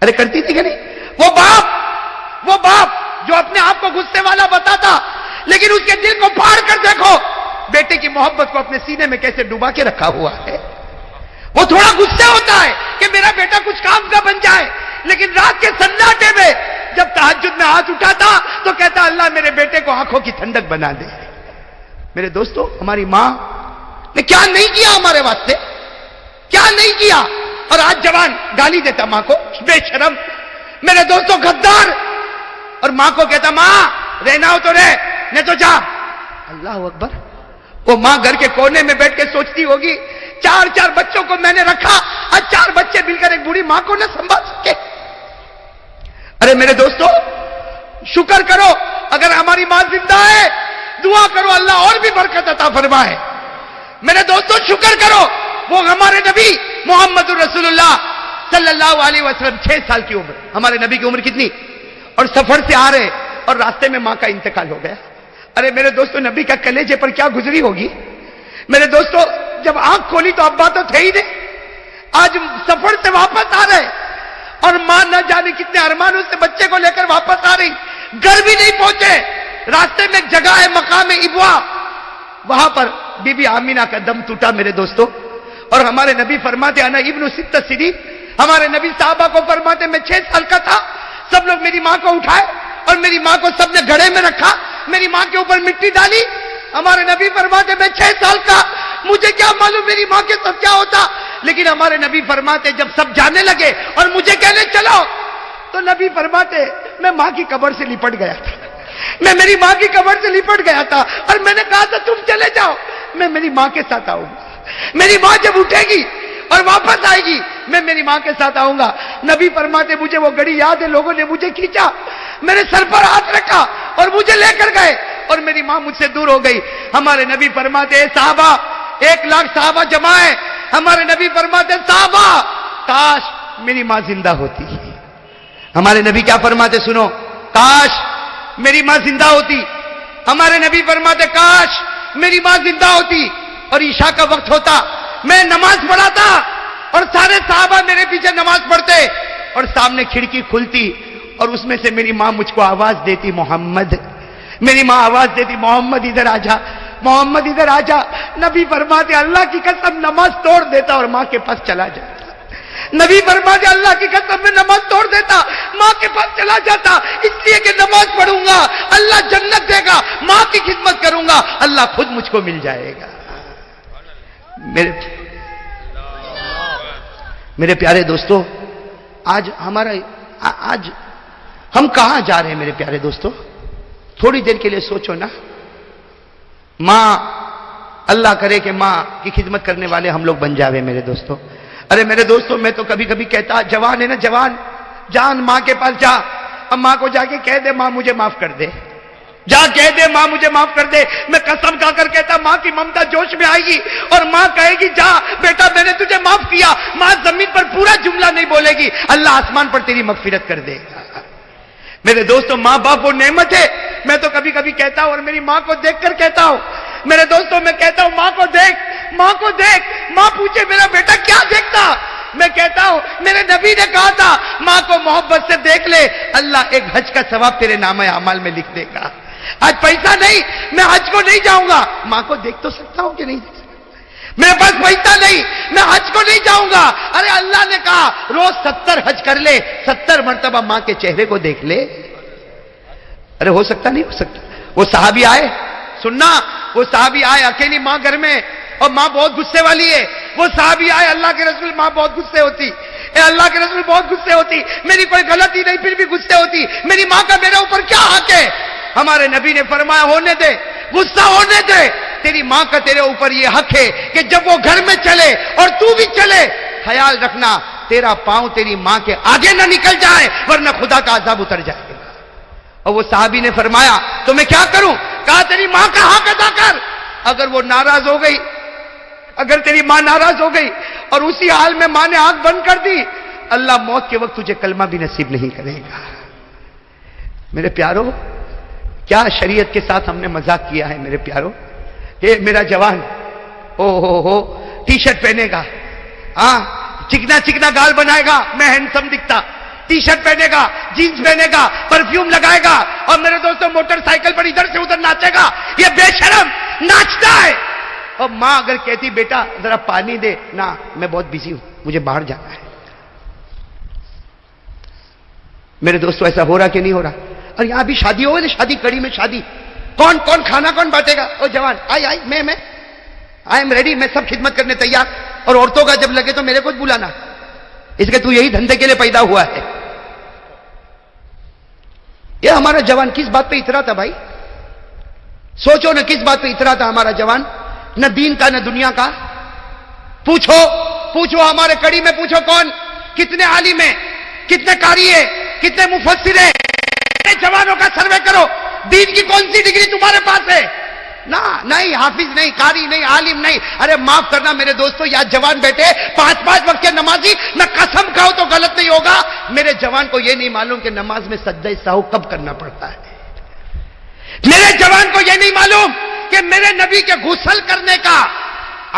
ارے کرتی تھی کہ نہیں؟ وہ باپ جو اپنے آپ کو غصے والا بتاتا, لیکن اس کے دل کو پھاڑ کر دیکھو, بیٹے کی محبت کو اپنے سینے میں کیسے ڈوبا کے رکھا ہوا ہے. وہ تھوڑا غصے ہوتا ہے کہ میرا بیٹا کچھ کام کا بن جائے, لیکن رات کے سناٹے میں جب تہجد میں ہاتھ اٹھاتا تو کہتا اللہ میرے بیٹے کو آنکھوں کی ٹھنڈک بنا دے. میرے دوستو, ہماری ماں نے کیا نہیں کیا ہمارے واسطے, کیا نہیں کیا. اور آج جوان گالی دیتا ماں کو, بے شرم. میرے دوستو, غدار. اور ماں کو کہتا ماں رہنا ہو تو رہ, نہیں تو جا. اللہ اکبر. وہ ماں گھر کے کونے میں بیٹھ کے سوچتی ہوگی, 4 بچوں کو میں نے رکھا, آج 4 بچے مل کر ایک بوڑھی ماں کو نہ سنبھال سکے. ارے میرے دوستو, شکر کرو اگر ہماری ماں زندہ ہے, دعا کرو اللہ اور بھی برکت عطا فرمائے. میرے دوستو, شکر کرو, وہ ہمارے نبی محمد الرسول اللہ صلی اللہ علیہ وسلم 6 سال کی عمر, ہمارے نبی کی عمر کتنی, اور سفر سے آ رہے اور راستے میں ماں کا انتقال ہو گیا. ارے میرے دوستو, نبی کا کلیجے پر کیا گزری ہوگی. میرے دوستو, جب آنکھ کھولی تو ابا تو تھے ہی نہیں, آج سفر سے واپس آ رہے, اور ماں نہ جانے کتنے ارمانوں سے بچے کو لے کر واپس آ رہی, گھر بھی نہیں پہنچے. راستے میں ایک جگہ ہے مقام ابوا, وہاں پر بی بی آمینہ کا دم ٹوٹا میرے دوستو. اور ہمارے نبی فرماتے انا ابن 6 سنین, ہمارے نبی صحابہ کو فرماتے میں 6 سال کا تھا, سب لوگ میری ماں کو اٹھائے اور میری ماں کو سب نے گھڑے میں رکھا, میری ماں کے اوپر مٹی ڈالی. ہمارے نبی فرماتے میں 6 سال کا, مجھے کیا معلوم میری ماں کے ساتھ کیا ہوتا. لیکن ہمارے نبی فرماتے جب سب جانے لگے اور مجھے کہنے چلو, تو نبی فرماتے میں ماں کی قبر سے لپٹ گیا تھا, میں میری ماں کی قبر سے لپٹ گیا تھا, اور میں نے کہا تھا تم چلے جاؤ, میں میری ماں کے ساتھ آؤں گا. میری ماں جب اٹھے گی اور واپس آئے گی میں میری ماں کے ساتھ آؤں گا. نبی فرماتے مجھے وہ گھڑی یاد ہے, لوگوں نے مجھے کھینچا, میرے سر پر ہاتھ رکھا اور مجھے لے کر گئے, اور میری ماں مجھ سے دور ہو گئی. ہمارے نبی فرماتے اے صحابہ, 1 لاکھ صحابہ جمع ہے, ہمارے نبی فرماتے صحابہ کاش میری ماں زندہ ہوتی. ہمارے نبی کیا فرماتے سنو, کاش میری ماں زندہ ہوتی. ہمارے نبی فرماتے کاش میری ماں زندہ ہوتی, اور عشاء کا وقت ہوتا, میں نماز پڑھاتا اور سارے صحابہ میرے پیچھے نماز پڑھتے, اور سامنے کھڑکی کھلتی اور اس میں سے میری ماں مجھ کو آواز دیتی محمد. میری ماں آواز دیتی محمد ادھر آ جا, محمد ادھر آ جا. نبی فرماتے اللہ کی قسم نماز توڑ دیتا اور ماں کے پاس چلا جاتا. نبی فرماتے اللہ کی قسم میں نماز توڑ دیتا, ماں کے پاس چلا جاتا, اس لیے کہ نماز پڑھوں گا اللہ جنت دے گا, ماں کی خدمت کروں گا اللہ خود مجھ کو مل جائے گا. میرے پیارے دوستو, آج ہم کہاں جا رہے ہیں میرے پیارے دوستو؟ تھوڑی دیر کے لیے سوچو نا. ماں, اللہ کرے کہ ماں کی خدمت کرنے والے ہم لوگ بن جاوے میرے دوستو. ارے میرے دوستو, میں تو کبھی کبھی کہتا, جوان ہے نا جوان, جان ماں کے پاس جا, اب ماں کو جا کے کہہ دے ماں مجھے معاف کر دے. جا کہہ دے ماں مجھے معاف کر دے. میں قسم کھا کر کہتا ماں کی ممتا جوش میں آئے گی اور ماں کہے گی جا بیٹا میں نے تجھے معاف کیا. ماں زمین پر پورا جملہ نہیں بولے گی, اللہ آسمان پر تیری مغفرت کر دے گا. میرے دوستوں ماں باپ وہ نعمت ہے. میں تو کبھی کبھی کہتا ہوں اور میری ماں کو دیکھ کر کہتا ہوں, میرے دوستوں میں کہتا ہوں ماں کو دیکھ, ماں کو دیکھ. ماں پوچھے میرا بیٹا کیا دیکھتا, میں کہتا ہوں میرے نبی نے کہا تھا ماں کو محبت سے دیکھ لے, اللہ ایک حج کا ثواب تیرے نامہ اعمال میں لکھ دے گا. آج پیسہ نہیں, میں حج کو نہیں جاؤں گا, ماں کو دیکھ تو سکتا ہوں کہ نہیں دیکھ سکتا. میرے پاس پیسہ نہیں, میں حج کو نہیں جاؤں گا. ارے اللہ نے کہا روز 70 حج کر لے, 70 مرتبہ ماں کے چہرے کو دیکھ لے. ارے ہو سکتا نہیں ہو سکتا. وہ صحابی آئے, سننا, وہ صحابی آئے اکیلی ماں گھر میں اور ماں بہت غصے والی ہے. وہ صحابی آئے, اللہ کے رسول ماں بہت غصے ہوتی, اے اللہ کے رسول بہت غصے ہوتی, میری کوئی غلطی نہیں پھر بھی غصے ہوتی, میری ماں کا میرے اوپر کیا حق ہے. ہمارے نبی نے فرمایا ہونے دے, غصہ ہونے دے, تیری ماں کا تیرے اوپر یہ حق ہے کہ جب وہ گھر میں چلے اور تو بھی چلے, خیال رکھنا تیرا پاؤں تیری ماں کے آگے نہ نکل جائے ورنہ خدا کا عذاب اتر جائے گا. اور وہ صحابی نے فرمایا تو میں کیا کروں, کہا تیری ماں کا حق ادا کر. اگر وہ ناراض ہو گئی, اگر تیری ماں ناراض ہو گئی اور اسی حال میں ماں نے آنکھ بند کر دی, اللہ موت کے وقت تجھے کلمہ بھی نصیب نہیں کرے گا. میرے پیارو, کیا شریعت کے ساتھ ہم نے مذاق کیا ہے میرے پیارو. کہ میرا جوان ہو ٹی شرٹ پہنے گا, ہاں چکنا چکنا گال بنائے گا, میں ہینڈسم دکھتا, ٹی شرٹ پہنے گا, جینز پہنے گا, پرفیوم لگائے گا اور میرے دوستوں موٹر سائیکل پر ادھر سے ادھر ناچے گا. یہ بے شرم ناچتا ہے. اور ماں اگر کہتی بیٹا ذرا پانی دے, نہ میں بہت بزی ہوں مجھے باہر جانا ہے. میرے دوستوں ایسا ہو رہا کہ نہیں ہو رہا. اور یہاں بھی شادی ہو گئی, شادی کڑی میں شادی, کون کون کھانا کون بانٹے گا. او جوان آئی میں آئی ایم ریڈی, میں سب خدمت کرنے تیار. اور عورتوں کا جب لگے تو میرے کو بلانا, اس لیے تو یہی دھندے کے لیے پیدا ہوا ہے. یہ ہمارا جوان کس بات پہ اترا تھا بھائی, سوچو نا کس بات پہ اترا تھا ہمارا جوان. نہ دین کا نہ دنیا کا. پوچھو ہمارے کڑی میں پوچھو کون, کتنے عالم ہیں, کتنے قاری ہیں, کتنے مفسر ہیں. جوانوں کا سروے کرو, دین کی کون سی ڈگری تمہارے پاس ہے. نہ نہیں حافظ نہیں, قاری نہیں, عالم نہیں. ارے معاف کرنا میرے دوستوں, یا جوان بیٹے 5 وقت کے نمازی, میں قسم کھاؤ تو غلط نہیں ہوگا, میرے جوان کو یہ نہیں معلوم کہ نماز میں سجدہ سہو کب کرنا پڑتا ہے. میرے جوان کو یہ نہیں معلوم کہ میرے نبی کے غسل کرنے کا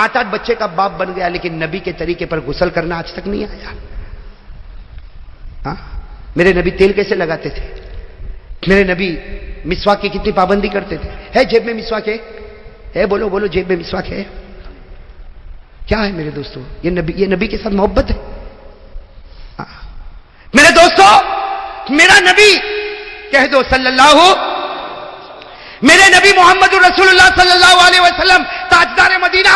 8 بچے کا باپ بن گیا, لیکن نبی کے طریقے پر غسل کرنا آج تک نہیں آیا. ہاں میرے نبی تیل کیسے لگاتے تھے, میرے نبی مسواک کی کتنی پابندی کرتے تھے. ہے جیب میں مسواک ہے, بولو جیب میں مسواک ہے. کیا ہے میرے دوستوں, یہ نبی کے ساتھ محبت ہے. میرے دوستوں میرا نبی کہہ دو صلی اللہ, میرے نبی محمد رسول اللہ صلی اللہ علیہ وسلم تاجدار مدینہ.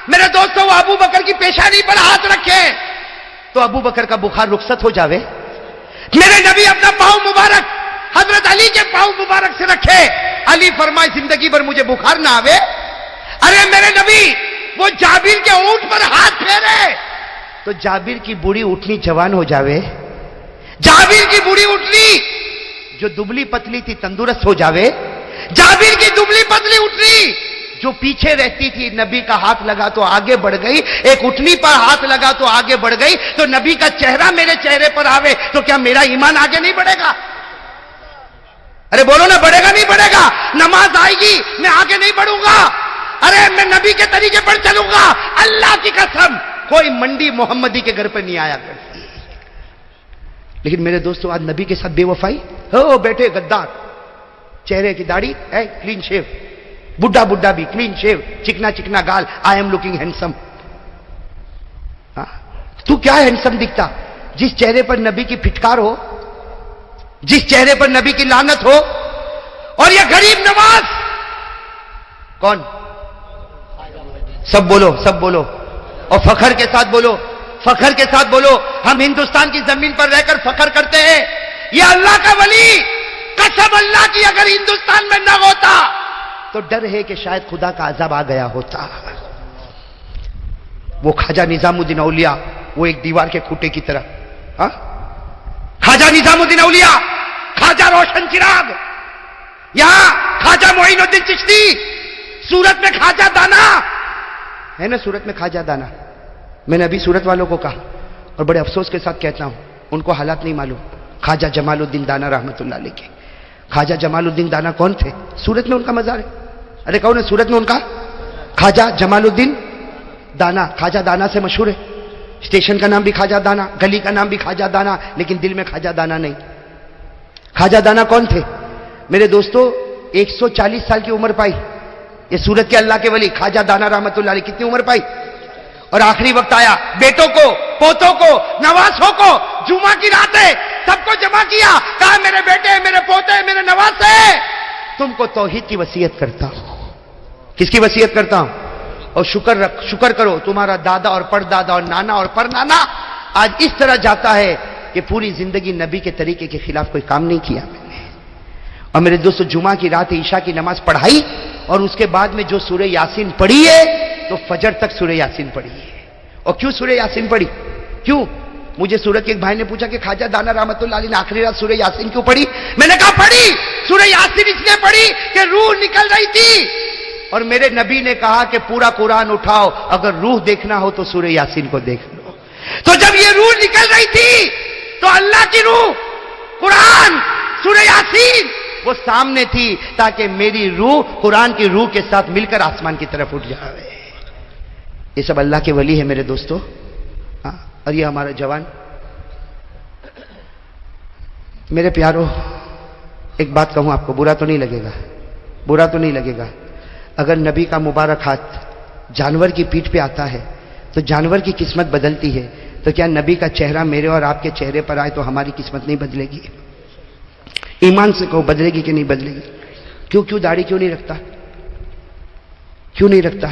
میرے دوستوں وہ ابو بکر کی پیشانی پر ہاتھ رکھے تو ابو بکر کا بخار رخصت ہو جاوے. میرے نبی اپنا پاؤں مبارک حضرت علی کے پاؤں مبارک سے رکھے, علی فرمائے زندگی بھر مجھے بخار نہ آوے. ارے میرے نبی وہ جابر کے اونٹ پر ہاتھ پھیرے تو جابر کی بوڑھی اٹھنی جوان ہو جاوے. جابر کی بوڑھی اٹھنی جو دبلی پتلی تھی تندرست ہو جاوے. جابر کی دبلی پتلی اٹھنی جو پیچھے رہتی تھی, نبی کا ہاتھ لگا تو آگے بڑھ گئی, ایک اٹھنی پر ہاتھ لگا تو آگے بڑھ گئی. تو نبی کا چہرہ میرے چہرے پر آوے تو کیا میرا ایمان آگے نہیں بڑھے گا؟ ارے بولو نا, بڑھے گا نہیں بڑھے گا؟ نماز آئے گی میں آگے نہیں بڑھوں گا. ارے میں نبی کے طریقے پر چلوں گا. اللہ کی قسم کوئی منڈی محمدی کے گھر پر نہیں آیا کرتی. لیکن میرے دوستوں آج نبی کے ساتھ بے وفائی. ہو بیٹے غدار, چہرے کی داڑھی ہے کلین شیو, بڈھا بھی کلین شیو, چکنا چکنا گال, آئی ایم لوکنگ ہینڈسم. تو کیا ہینڈسم دکھتا جس چہرے پر نبی کی پھٹکار ہو, جس چہرے پر نبی کی لعنت ہو. اور یہ غریب نواز کون, سب بولو اور فخر کے ساتھ بولو, فخر کے ساتھ بولو. ہم ہندوستان کی زمین پر رہ کر فخر کرتے ہیں. یہ اللہ کا ولی, قسم اللہ کی اگر ہندوستان میں نہ ہوتا تو ڈر ہے کہ شاید خدا کا عذاب آ گیا ہوتا. وہ خواجہ نظام الدین اولیاء, وہ ایک دیوار کے کھوٹے کی طرح. خواجہ نظام الدین اولیاء, خواجہ روشن چراغ, یہاں خواجہ معین الدین چشتی، سورت میں خواجہ دانا ہے نا، سورت میں خواجہ دانا. میں نے ابھی سورت والوں کو کہا اور بڑے افسوس کے ساتھ کہتا ہوں، ان کو حالات نہیں معلوم. خواجہ جمال الدین دانا رحمت اللہ علیہ کے. خواجہ جمال الدین دانا کون تھے؟ سورت میں ان کا مزار ہے. ارے کون ہے سورت میں ان کا؟ خواجہ جمال الدین دانا. خواجہ دانا سے مشہور ہے، اسٹیشن کا نام بھی خواجہ دانا، گلی کا نام بھی خواجہ دانا، لیکن دل میں خواجہ دانا نہیں. خواجہ دانا کون تھے میرے دوستو؟ 140 سال کی عمر پائی یہ سورت کے اللہ کے ولی خواجہ دانا رحمت اللہ علیہ. کتنی عمر پائی؟ اور آخری وقت آیا، بیٹوں کو، پوتوں کو، نواسوں کو، جمعہ کی رات ہے، سب کو جمع کیا، کہا میرے بیٹے، میرے پوتے، میرے نواسے، تم کو توحید کی وصیت کرتا ہوں. کس کی وصیت کرتا ہوں؟ اور شکر کرو تمہارا دادا اور پردادا اور نانا اور پرنانا آج اس طرح جاتا ہے کہ پوری زندگی نبی کے طریقے کے خلاف کوئی کام نہیں کیا میں نے. اور میرے دوستو جمعہ کی رات عشاء کی نماز پڑھائی اور اس کے بعد میں جو سورہ یاسین پڑھی ہے تو فجر تک سورہ یاسین پڑھی ہے. اور کیوں سورہ یاسین پڑھی؟ کیوں؟ مجھے سورت کے ایک بھائی نے پوچھا کہ خواجہ دانا رحمت اللہ علیہ نے آخری رات سورہ یاسین کیوں پڑھی؟ میں نے کہا پڑھی سورہ یاسین اس لیے پڑھی کہ روح نکل رہی تھی اور میرے نبی نے کہا کہ پورا قرآن اٹھاؤ، اگر روح دیکھنا ہو تو سورہ یاسین کو دیکھ لو. تو جب یہ روح نکل رہی تھی تو اللہ کی روح قرآن سورہ یاسین وہ سامنے تھی تاکہ میری روح قرآن کی روح کے ساتھ مل کر آسمان کی طرف اٹھ جائے. یہ سب اللہ کے ولی ہے میرے دوستو. اور یہ ہمارا جوان. میرے پیارو ایک بات کہوں آپ کو، برا تو نہیں لگے گا، برا تو نہیں لگے گا. اگر نبی کا مبارک ہاتھ جانور کی پیٹھ پہ آتا ہے تو جانور کی قسمت بدلتی ہے، تو کیا نبی کا چہرہ میرے اور آپ کے چہرے پر آئے تو ہماری قسمت نہیں بدلے گی؟ ایمان سے کہو بدلے گی کہ نہیں بدلے گی؟ کیوں داڑھی کیوں نہیں رکھتا؟ کیوں نہیں رکھتا؟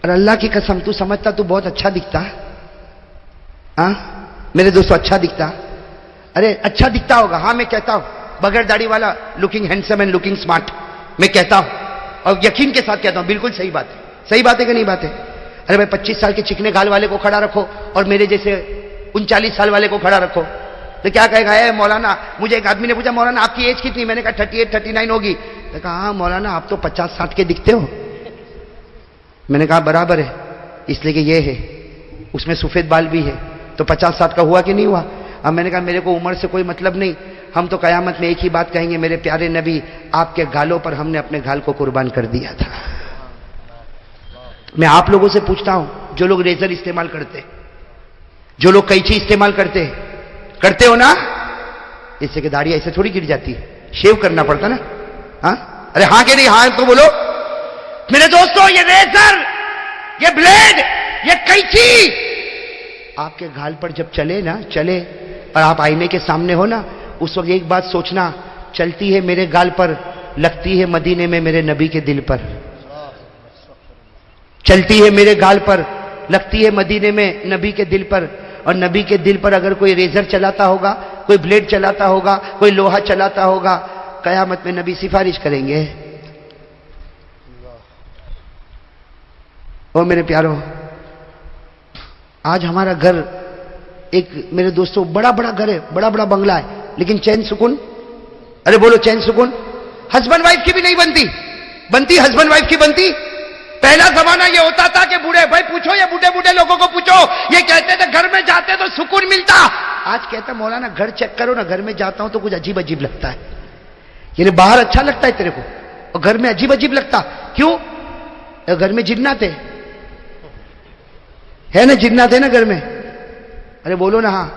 اور اللہ کی قسم تو سمجھتا تو بہت اچھا دکھتا. ہاں میرے دوستو اچھا دکھتا. ارے اچھا دکھتا ہوگا، ہاں میں کہتا ہوں بغیر داڑھی والا looking handsome and looking smart, میں کہتا ہوں اور یقین کے ساتھ کہتا ہوں بالکل صحیح بات ہے. صحیح بات ہے کہ نہیں بات ہے؟ ارے بھائی 25 سال کے چکنے گال والے کو کھڑا رکھو اور میرے جیسے 39 سال والے کو کھڑا رکھو تو کیا کہے گا؟ اے مولانا، مجھے ایک آدمی نے پوچھا مولانا آپ کی ایج کتنی؟ میں نے کہا 38 39 ہوگی. میں نے کہا ہاں مولانا آپ تو 50 60 کے دکھتے ہو. میں نے کہا برابر ہے، اس لیے کہ یہ ہے اس میں سفید بال بھی ہے تو 50 60 کا ہوا کہ نہیں ہوا؟ اب میں نے کہا میرے کو عمر سے کوئی مطلب نہیں، ہم تو قیامت میں ایک ہی بات کہیں گے، میرے پیارے نبی آپ کے گالوں پر ہم نے اپنے گال کو قربان کر دیا تھا. میں آپ لوگوں سے پوچھتا ہوں جو لوگ ریزر استعمال کرتے، جو لوگ قینچی استعمال کرتے ہو نا، اس سے کہ داڑھی ایسے تھوڑی گر جاتی ہے، شیو کرنا پڑتا نا. ہاں ارے ہاں کہ نہیں؟ ہاں تو بولو. میرے دوستو یہ ریزر، یہ بلیڈ، یہ قینچی آپ کے گال پر جب چلے اور آپ آئینے کے سامنے ہو نا، اس وقت ایک بات سوچنا، چلتی ہے میرے گال پر، لگتی ہے مدینے میں میرے نبی کے دل پر. چلتی ہے میرے گال پر، لگتی ہے مدینے میں نبی کے دل پر. اور نبی کے دل پر اگر کوئی ریزر چلاتا ہوگا، کوئی بلیڈ چلاتا ہوگا، کوئی لوہا چلاتا ہوگا، قیامت میں نبی سفارش کریں گے. اور میرے پیارو آج ہمارا گھر ایک میرے دوستوں بڑا گھر ہے، بڑا بنگلہ ہے، لیکن چین سکون، ارے بولو چین سکون ہسبینڈ وائف کی بھی نہیں بنتی ہسبینڈ وائف کی بنتی. پہلا زمانہ یہ ہوتا تھا کہ بوڑھے بھائی پوچھو یا بوڑھے لوگوں کو پوچھو، یہ کہتے تھے گھر میں جاتے تو سکون ملتا. آج کہتا مولانا گھر چیک کرو نا، گھر میں جاتا ہوں تو کچھ عجیب لگتا ہے. یعنی باہر اچھا لگتا ہے تیرے کو اور گھر میں عجیب لگتا. کیوں؟ گھر میں جنات ہے نا، جنات ہے نا گھر میں. ارے بولو نا ہاں.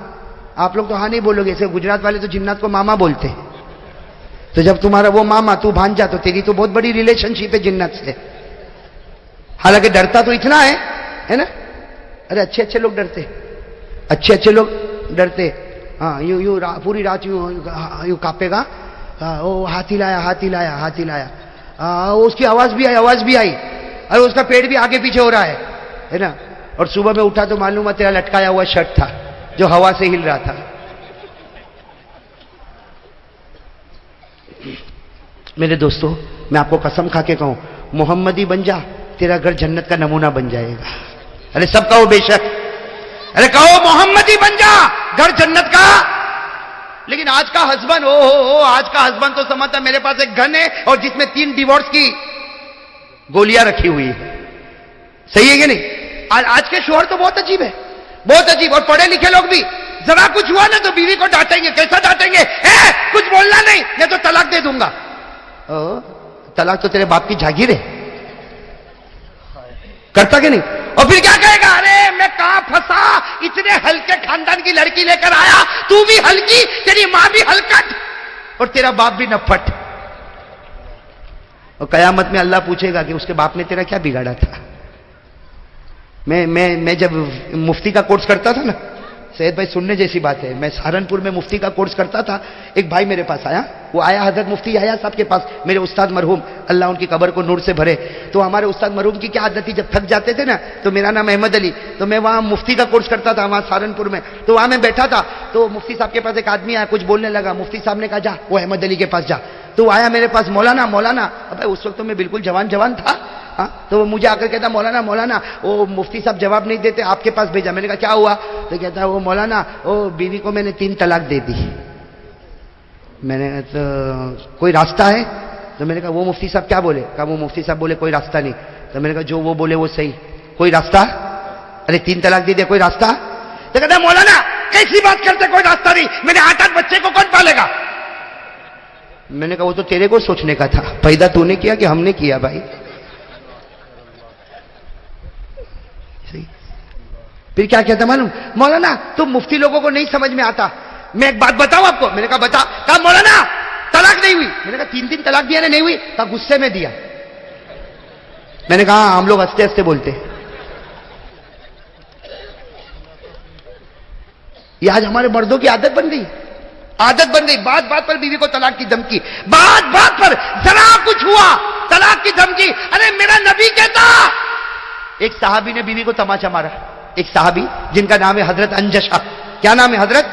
آپ لوگ تو ہاں نہیں بولو گے، ایسے گجرات والے تو جنات کو ماما بولتے. تو جب تمہارا وہ ماما تو بھانجا تو تیری تو بہت بڑی ریلیشن شپ ہے جنات سے. حالانکہ ڈرتا تو اتنا ہے نا. ارے اچھے لوگ ڈرتے، اچھے لوگ ڈرتے. ہاں یوں پوری رات یوں کاپے گا، وہ ہاتھی لایا. اس کی آواز بھی آئی اور اس کا پیٹ بھی آگے پیچھے ہو رہا ہے نا. اور صبح میں اٹھا تو معلوم ہے تیرا لٹکایا ہوا شرٹ تھا جو ہوا سے ہل رہا تھا. میرے دوستو میں آپ کو قسم کھا کے کہوں، محمدی بن جا، تیرا گھر جنت کا نمونہ بن جائے گا. ارے سب کہو بے شک، ارے کہو محمدی بن جا، گھر جنت کا. لیکن آج کا ہسبینڈ آج کا ہسبینڈ تو سمجھتا میرے پاس ایک گن ہے اور جس میں 3 ڈیورس کی گولیاں رکھی ہوئی ہے. صحیح ہے کہ نہیں؟ آج کے شوہر تو بہت عجیب ہے, بہت عجیب. اور پڑھے لکھے لوگ بھی ذرا کچھ ہوا نا تو بیوی کو ڈانٹیں گے. کیسا ڈانٹیں گے؟ کچھ بولنا نہیں, میں تو طلاق دے دوں گا. طلاق تو تیرے باپ کی جاگیر ہے, کرتا کہ نہیں؟ اور پھر کیا کہے گا؟ ارے میں کہاں پھنسا, اتنے ہلکے خاندان کی لڑکی لے کر آیا, تو بھی ہلکی, تیری ماں بھی ہلکٹ اور تیرا باپ بھی نپھٹ. اور قیامت میں اللہ پوچھے گا کہ اس کے باپ نے تیرا کیا بگاڑا تھا. میں جب مفتی کا کورس کرتا تھا نا, سید بھائی سننے جیسی بات ہے, میں سہارنپور میں مفتی کا کورس کرتا تھا. ایک بھائی میرے پاس آیا, وہ آیا حضرت مفتی آیا صاحب کے پاس, میرے استاد مرحوم, اللہ ان کی قبر کو نور سے بھرے. تو ہمارے استاد مرحوم کی کیا عادت تھی, جب تھک جاتے تھے نا, تو میرا نام احمد علی, تو میں وہاں مفتی کا کورس کرتا تھا وہاں سہارنپور میں. تو وہاں میں بیٹھا تھا, تو مفتی صاحب کے پاس ایک آدمی آیا, کچھ بولنے لگا. مفتی صاحب نے کہا جا وہ احمد علی کے پاس جا. تو آیا میرے پاس, مولانا مولانا. ابے اس وقت تو میں بالکل جوان تھا. تو وہ مجھے آ کر کہتا مولانا مولانا, وہ مفتی صاحب جواب نہیں دیتے, آپ کے پاس بھیجا. میں نے کہا کیا ہوا؟ تو کہتا وہ مولانا وہ بیوی کو میں نے 3 طلاق دے دی. میں نے کہا تو کوئی راستہ ہے؟ تو میں نے کہا وہ مفتی صاحب کیا بولے؟ کہا وہ مفتی صاحب بولے کوئی راستہ نہیں. تو میں نے کہا جو وہ بولے وہ صحیح, کوئی راستہ؟ ارے 3 طلاق دے دیا, کوئی راستہ؟ تو کہتا مولانا کیسی بات کرتے, کوئی راستہ نہیں, میرے 8 بچے کو کون پالے گا؟ میں نے کہا وہ تو تیرے کو سوچنے کا تھا, پیدا تو نے کیا کہ ہم نے کیا بھائی. پھر کیا کہتا معلوم, مولانا تم مفتی لوگوں کو نہیں سمجھ میں آتا, میں ایک بات بتاؤں آپ کو. میں نے کہا بتا. کہا مولانا طلاق نہیں ہوئی. میں نے کہا 3 طلاق دیا نہیں ہوئی. کہا غصے میں دیا. میں نے کہا ہم لوگ ہنستے ہنستے بولتے. یہ آج ہمارے مردوں کی عادت بن گئی, عادت بن گئی. بات بات پر بیوی کو طلاق کی دھمکی, بات بات پر ذرا کچھ ہوا طلاق کی دھمکی. ارے میرا نبی کہتا, ایک صحابی نے بیوی کو تماچا مارا, ایک صحابی جن کا نام ہے حضرت انجشا. کیا نام ہے؟ حضرت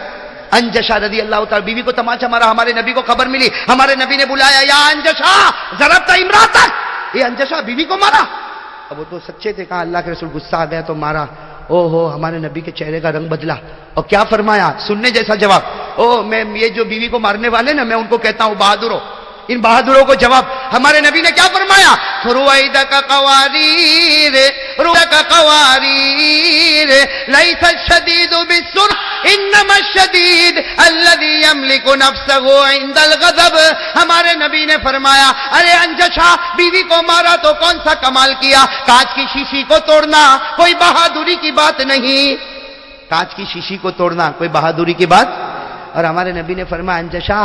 انجشا رضی اللہ تعالی. بیوی کو تماچا مارا, ہمارے نبی کو خبر ملی, ہمارے نبی نے بلایا, یا انجشا ضربت امراتک, یہ انجشا بیوی کو مارا. اب وہ تو سچے تھے, کہا اللہ کے رسول غصہ آ گیا تو مارا. ہمارے نبی کے چہرے کا رنگ بدلا اور کیا فرمایا, سننے جیسا جواب. میں یہ جو بیوی کو مارنے والے نا, میں ان کو کہتا ہوں بہادروں. ان بہادروں کو جواب ہمارے نبی نے کیا فرمایا, رویدک قواریر رویدک قواریر لیس الشدید بالسرعة انما الشدید الذي يملك نفسه عند الغضب. ہمارے نبی نے فرمایا ارے انجشا بیوی کو مارا تو کون سا کمال کیا, کانچ کی شیشی کو توڑنا کوئی بہادری کی بات نہیں. کانچ کی شیشی کو توڑنا کوئی بہادری کی بات. اور ہمارے نبی نے فرمایا انجشا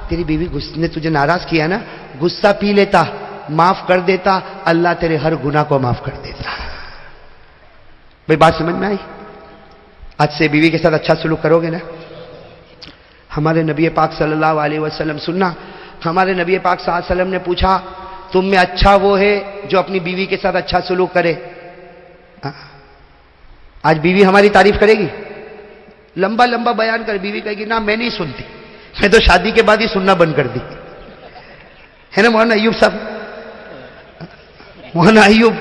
تیری بیوی نے تجھے ناراض کیا نا, غصہ پی لیتا, معاف کر دیتا, اللہ تیرے ہر گناہ کو معاف کر دیتا. بھئی بات سمجھ میں آئی؟ آج سے بیوی کے ساتھ اچھا سلوک کرو گے نا. ہمارے نبی پاک صلی اللہ علیہ وسلم, سننا, ہمارے نبی پاک صلی اللہ علیہ وسلم نے پوچھا تم میں اچھا وہ ہے جو اپنی بیوی کے ساتھ اچھا سلوک کرے. آج بیوی ہماری تعریف کرے گی, لمبا لمبا بیان کر, بیوی کہے گی نا میں نہیں سنتی, میں تو شادی کے بعد ہی سننا بند کر دی. ہے نا مولانا ایوب صاحب, مولانا ایوب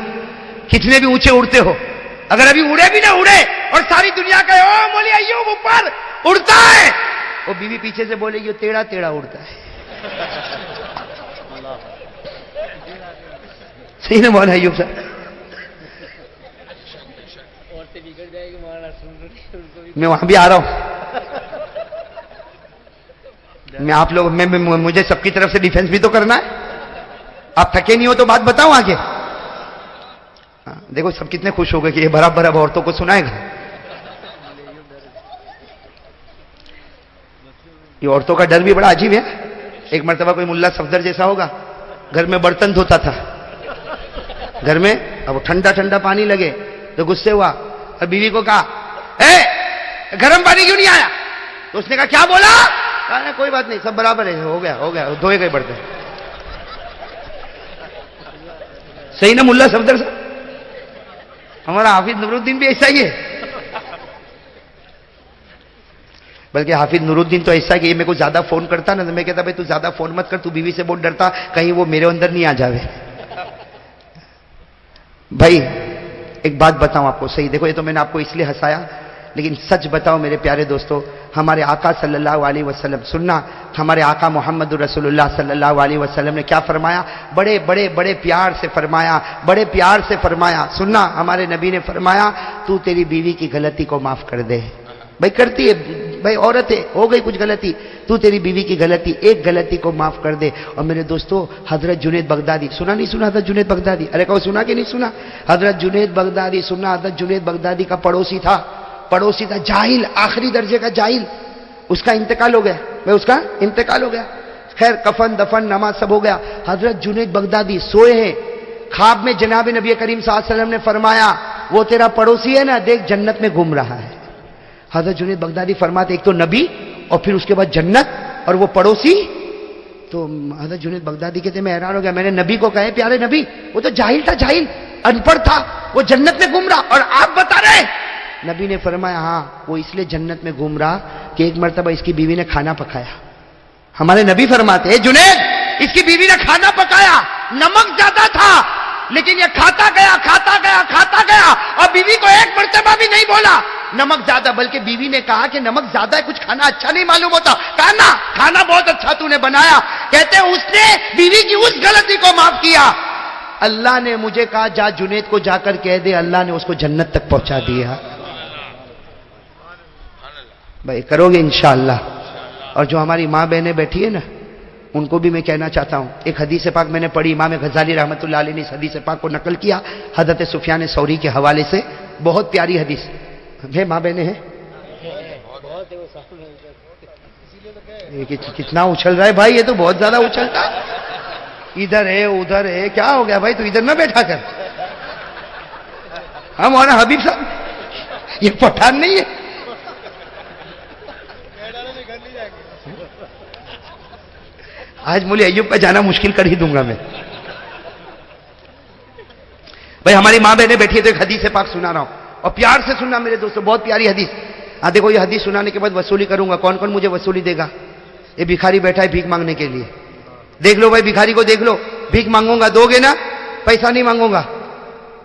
کتنے بھی اونچے اڑتے ہو, اگر ابھی اڑے بھی نہ اڑے اور ساری دنیا کا او مولی ایوب اوپر اڑتا ہے, وہ بیوی پیچھے سے بولے گی ٹیڑھا ٹیڑھا اڑتا ہے. صحیح نا مولانا ایوب صاحب؟ میں وہاں بھی آ رہا ہوں. میں آپ لوگ مجھے سب کی طرف سے ڈیفنس بھی تو کرنا ہے. آپ تھکے نہیں ہو تو بات بتاؤں آگے. دیکھو سب کتنے خوش ہو گئے کہ یہ برابر اب عورتوں کو سنائے گا. یہ عورتوں کا ڈر بھی بڑا عجیب ہے. ایک مرتبہ کوئی ملا صفدر جیسا ہوگا, گھر میں برتن دھوتا تھا, گھر میں اب ٹھنڈا ٹھنڈا پانی لگے تو غصے ہوا اور بیوی کو کہا اے گرم پانی کیوں نہیں آیا؟ تو اس نے کہا کیا بولا؟ کہا کوئی بات نہیں سب برابر ہے, ہو گیا دھوئے گئے برتن. صحیح نا ملا صفدر صاحب؟ ہمارا حافظ نور الدین بھی ایسا ہی ہے. بلکہ حافظ نور الدین تو ایسا کہ یہ میرے کو زیادہ فون کرتا نا, تو میں کہتا بھائی تو زیادہ فون مت کر, تو بیوی سے بہت ڈرتا کہیں وہ میرے اندر نہیں آ جاوے. بھائی ایک بات بتاؤں آپ کو, صحیح دیکھو, یہ تو میں نے آپ کو اس لیے ہنسایا لیکن سچ بتاؤ میرے پیارے دوستو، ہمارے آقا صلی اللہ علیہ وسلم، سننا، ہمارے آقا محمد رسول اللہ صلی اللہ علیہ وسلم نے کیا فرمایا؟ بڑے بڑے بڑے پیار سے فرمایا، بڑے پیار سے فرمایا، سننا، ہمارے نبی نے فرمایا تو تیری بیوی کی غلطی کو معاف کر دے۔ بھائی کرتی ہے، بھائی عورت ہے، ہو گئی کچھ غلطی، تو تیری بیوی کی غلطی، ایک غلطی کو معاف کر دے۔ اور میرے دوستو، حضرت جنید بغدادی، سنا نہیں سنا حضرت جنید بغدادی؟ ارے کہو سنا کہ نہیں سنا؟ حضرت جنید بغدادی، سننا، حضرت جنید بغدادی کا پڑوسی تھا، جاہل، آخری درجے کا جاہل، اس کا انتقال ہو گیا، اس کا انتقال ہو گیا، خیر کفن دفن نماز سب ہو گیا۔ حضرت جنید بغدادی سوئے ہیں، خواب میں جناب نبی کریم صلی اللہ علیہ وسلم نے فرمایا وہ تیرا پڑوسی ہے نا، دیکھ جنت میں گھوم رہا ہے۔ حضرت جنید بغدادی فرماتے ایک تو نبی اور پھر اس کے بعد جنت اور وہ پڑوسی۔ تو حضرت جنید بغدادی کہتے میں حیران ہو گیا، میں نے نبی کو کہے پیارے نبی، وہ تو جاہل تھا، جاہل ان پڑھ تھا، وہ جنت میں گھوم رہا اور آپ بتا رہے؟ نبی نے فرمایا ہاں، وہ اس لیے جنت میں گھوم رہا کہ ایک مرتبہ اس کی بیوی نے کھانا پکایا۔ ہمارے نبی فرماتے ہیں جنید، اس کی بیوی نے کھانا پکایا، نمک زیادہ تھا، لیکن یہ کھاتا گیا کھاتا گیا کھاتا گیا اور بیوی کو ایک مرتبہ بھی نہیں بولا نمک زیادہ، بلکہ بیوی نے کہا کہ نمک زیادہ ہے، کچھ کھانا اچھا نہیں معلوم ہوتا، کہا نا کھانا بہت اچھا تو نے بنایا۔ کہتے ہیں اس نے بیوی کی اس غلطی کو معاف کیا۔ اللہ نے مجھے کہا جا جنید کو جا کر کہہ دے اللہ نے اس کو جنت تک پہنچا دیا۔ بھائی کرو گے انشاءاللہ۔ اور جو ہماری ماں بہنیں بیٹھی ہیں نا، ان کو بھی میں کہنا چاہتا ہوں، ایک حدیث پاک میں نے پڑھی، امام غزالی رحمۃ اللہ علیہ نے اس حدیث پاک کو نقل کیا حضرت سفیان ثوری کے حوالے سے، بہت پیاری حدیث ہے۔ ماں بہنیں ہیں؟ کتنا اچھل رہا ہے بھائی، یہ تو بہت زیادہ اچھلتا ہے، ادھر ہے ادھر ہے، کیا ہو گیا بھائی؟ تو ادھر نہ بیٹھا کر، ہم اور حبیب صاحب یہ پٹھان نہیں ہے۔ آج مولوی ایوب پہ جانا مشکل کر ہی دوں گا میں۔ بھائی ہماری ماں بہنیں بیٹھی ہے تو ایک حدیث پاک سنا رہا ہوں اور پیار سے سننا میرے دوستو، بہت پیاری حدیث۔ دیکھو یہ حدیث سنانے کے بعد وصولی کروں گا، کون کون مجھے وصولی دے گا؟ یہ بھکاری بیٹھا ہے بھیک مانگنے کے لیے، دیکھ لو بھائی بھکاری کو دیکھ لو، بھیک مانگوں گا دو گے نا؟ پیسہ نہیں مانگوں گا،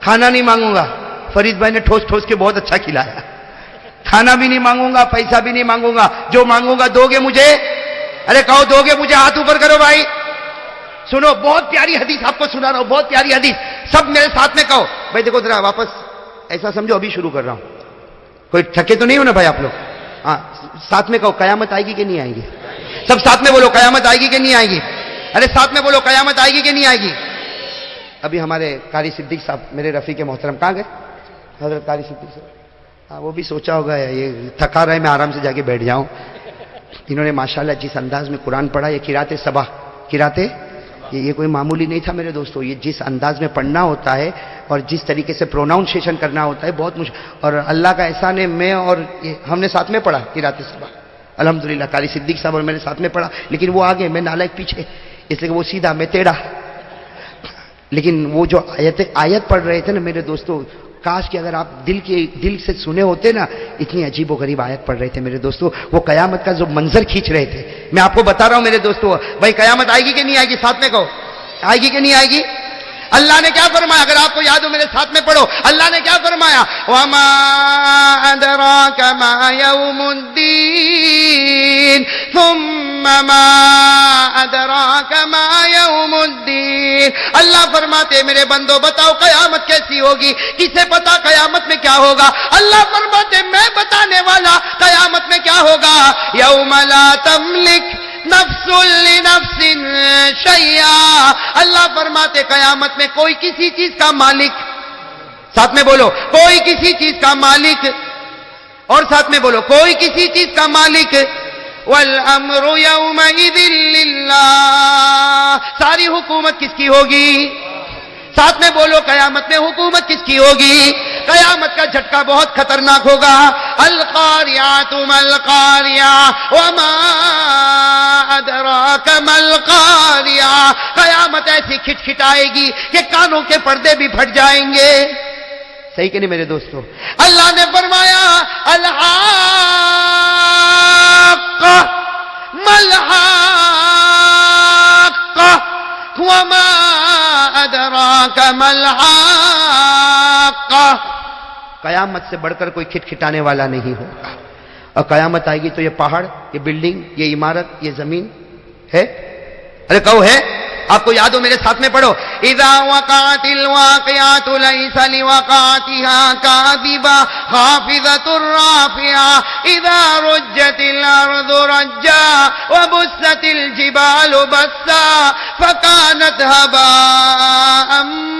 کھانا نہیں مانگوں گا، فرید بھائی نے ٹھوس ٹھوس کے بہت اچھا کھلایا، کھانا بھی نہیں مانگوں گا، پیسہ بھی نہیں مانگوں گا، جو مانگوں گا دو گے مجھے؟ ارے کہو دو گے مجھے؟ ہاتھ اوپر کرو بھائی۔ سنو بہت پیاری حدیث آپ کو سنا رہا ہوں، بہت پیاری حدیث، سب میرے ساتھ میں کہو بھائی۔ دیکھو ذرا واپس ایسا سمجھو ابھی شروع کر رہا ہوں، کوئی تھکے تو نہیں ہو نا بھائی آپ لوگ؟ ہاں ساتھ میں کہو قیامت آئے گی کہ نہیں آئے گی؟ سب ساتھ میں بولو قیامت آئے گی کہ نہیں آئے گی؟ ارے ساتھ میں بولو قیامت آئے گی کہ نہیں آئے گی؟ ابھی ہمارے قاری صدیق صاحب میرے رفیق محترم کہاں گئے؟ حضرت قاری صدیق صاحب، ہاں وہ بھی سوچا ہوگا یہ تھکا رہا ہے میں آرام سے جا کے بیٹھ جاؤں۔ انہوں نے ماشاءاللہ جس انداز میں قرآن پڑھا، یہ قرات صبا، قرات یہ کوئی معمولی نہیں تھا میرے دوستو، یہ جس انداز میں پڑھنا ہوتا ہے اور جس طریقے سے پروناؤنسیشن کرنا ہوتا ہے بہت مشکل، اور اللہ کا احسان ہے میں اور ہم نے ساتھ میں پڑھا قرات صبا الحمدللہ، قاری صدیق صاحب اور میں نے ساتھ میں پڑھا، لیکن وہ آگے میں نالائق پیچھے، اس لیے کہ وہ سیدھا میں ٹیڑھا۔ لیکن وہ جو آیت پڑھ رہے تھے نا میرے دوستو، کاش کہ اگر آپ دل سے سنے ہوتے نا، اتنی عجیب و غریب آیت پڑھ رہے تھے میرے دوستو، وہ قیامت کا جو منظر کھینچ رہے تھے۔ میں آپ کو بتا رہا ہوں میرے دوستو، بھائی قیامت آئے گی کہ نہیں آئے گی؟ ساتھ میں کہو آئے گی کہ نہیں آئے گی؟ اللہ نے کیا فرمایا؟ اگر آپ کو یاد ہو میرے ساتھ میں پڑھو، اللہ نے کیا فرمایا؟ وَمَا أَدْرَاكَ مَا يَوْمُ الدِّينِ ثُمَّ مَا أَدْرَاكَ مَا يَوْمُ الدِّينِ۔ اللہ فرماتے میرے بندو بتاؤ قیامت کیسی ہوگی؟ کسے پتا قیامت میں کیا ہوگا؟ اللہ فرماتے میں بتانے والا قیامت میں کیا ہوگا؟ یوم لا تملک نفس لنفس شیئا۔ اللہ فرماتے قیامت میں کوئی کسی چیز کا مالک، ساتھ میں بولو کوئی کسی چیز کا مالک، اور ساتھ میں بولو کوئی کسی چیز کا مالک، والامر یومئذ للہ۔ ساری حکومت کس کی ہوگی؟ ساتھ میں بولو قیامت میں حکومت کس کی ہوگی؟ قیامت کا جھٹکا بہت خطرناک ہوگا۔ القاریات ما القاریہ وما ادراک ما القاریہ۔ قیامت ایسی کھٹکھٹائے گی کہ کانوں کے پردے بھی پھٹ جائیں گے۔ صحیح کہ نہیں میرے دوستو؟ اللہ نے فرمایا الحاقہ ما الحاقہ وما ادراک ما الحاقہ۔ قیامت سے بڑھ کر کوئی کھٹکھٹانے والا نہیں ہوگا. اور قیامت آئے گی تو یہ پہاڑ، یہ بلڈنگ، یہ عمارت، یہ زمین ہے. ارے کہو ہے؟ آپ کو یاد ہو میرے ساتھ میں پڑھو. اذا وقعت الواقعات ليس لوقعتها كاذبة خافضة رافعة اذا رجت الارض رجا وبست الجبال بسا فكانت هباء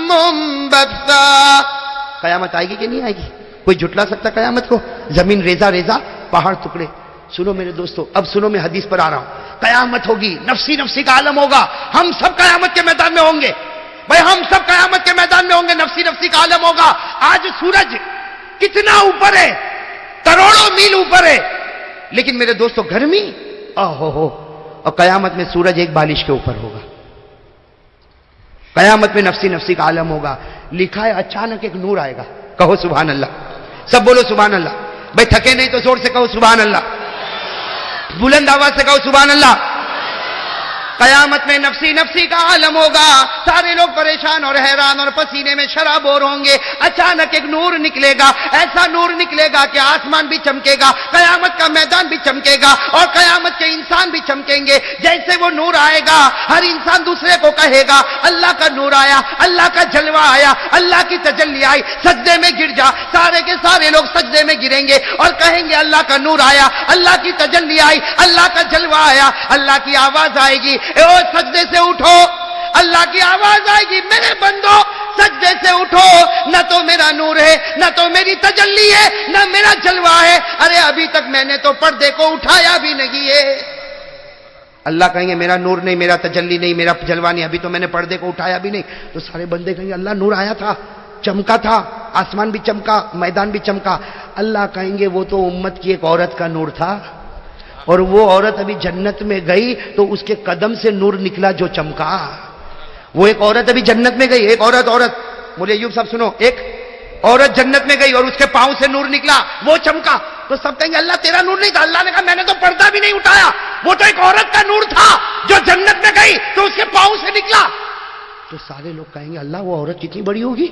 منبثا. قیامت آئے گی کہ نہیں آئے گی؟ کوئی جھٹلا سکتا قیامت کو؟ زمین ریزہ ریزہ، پہاڑ ٹکڑے. سنو میرے دوستو، اب سنو میں حدیث پر آ رہا ہوں. قیامت ہوگی، نفسی نفسی کا عالم ہوگا. ہم سب قیامت کے میدان میں ہوں گے بھائی، ہم سب قیامت کے میدان میں ہوں گے. نفسی نفسی کا عالم ہوگا. آج سورج کتنا اوپر ہے، کروڑوں میل اوپر ہے، لیکن میرے دوستو گرمی ہو. اور قیامت میں سورج ایک بالش کے اوپر ہوگا. قیامت میں نفسی نفسی کا عالم ہوگا. لکھا ہے اچانک ایک نور آئے گا. کہو سبحان اللہ. سب بولو سبحان اللہ. بھائی تھکے نہیں تو زور سے کہو سبحان اللہ. بلند آواز سے کہو سبحان اللہ. قیامت میں نفسی نفسی کا عالم ہوگا. سارے لوگ پریشان اور حیران اور پسینے میں شرابور ہوں گے. اچانک ایک نور نکلے گا، ایسا نور نکلے گا کہ آسمان بھی چمکے گا، قیامت کا میدان بھی چمکے گا، اور قیامت کے انسان بھی چمکیں گے. جیسے وہ نور آئے گا، ہر انسان دوسرے کو کہے گا اللہ کا نور آیا، اللہ کا جلوہ آیا، اللہ کی تجلی آئی، سجدے میں گر جا. سارے کے سارے لوگ سجدے میں گریں گے اور کہیں گے اللہ کا نور آیا، اللہ کی تجلی آئی، اللہ کا جلوہ آیا. اللہ کی آواز آئے گی، اے او سجدے سے اٹھو. اللہ کی آواز آئے گی، میرے بندو سجدے سے اٹھو. نہ تو میرا نور ہے، نہ تو میری تجلی ہے، نہ میرا جلوہ ہے. ارے ابھی تک میں نے تو پردے کو اٹھایا بھی نہیں ہے. اللہ کہیں گے میرا نور نہیں، میرا تجلی نہیں، میرا جلوہ نہیں، ابھی تو میں نے پردے کو اٹھایا بھی نہیں. تو سارے بندے کہیں گے اللہ نور آیا تھا، چمکا تھا، آسمان بھی چمکا، میدان بھی چمکا. اللہ کہیں گے وہ تو امت کی ایک عورت کا نور تھا، اور وہ عورت ابھی جنت میں گئی تو اس کے قدم سے نور نکلا جو چمکا. وہ ایک عورت ابھی جنت میں گئی، ایک عورت مولوی ایوب صاحب سنو، ایک عورت جنت میں گئی اور اس کے پاؤں سے نور نکلا، وہ چمکا. تو سب کہیں گے اللہ تیرا نور نہیں تھا. اللہ نے کہا میں نے تو پردہ بھی نہیں اٹھایا، وہ تو ایک عورت کا نور تھا جو جنت میں گئی تو اس کے پاؤں سے نکلا. تو سارے لوگ کہیں گے اللہ وہ عورت کتنی بڑی ہوگی،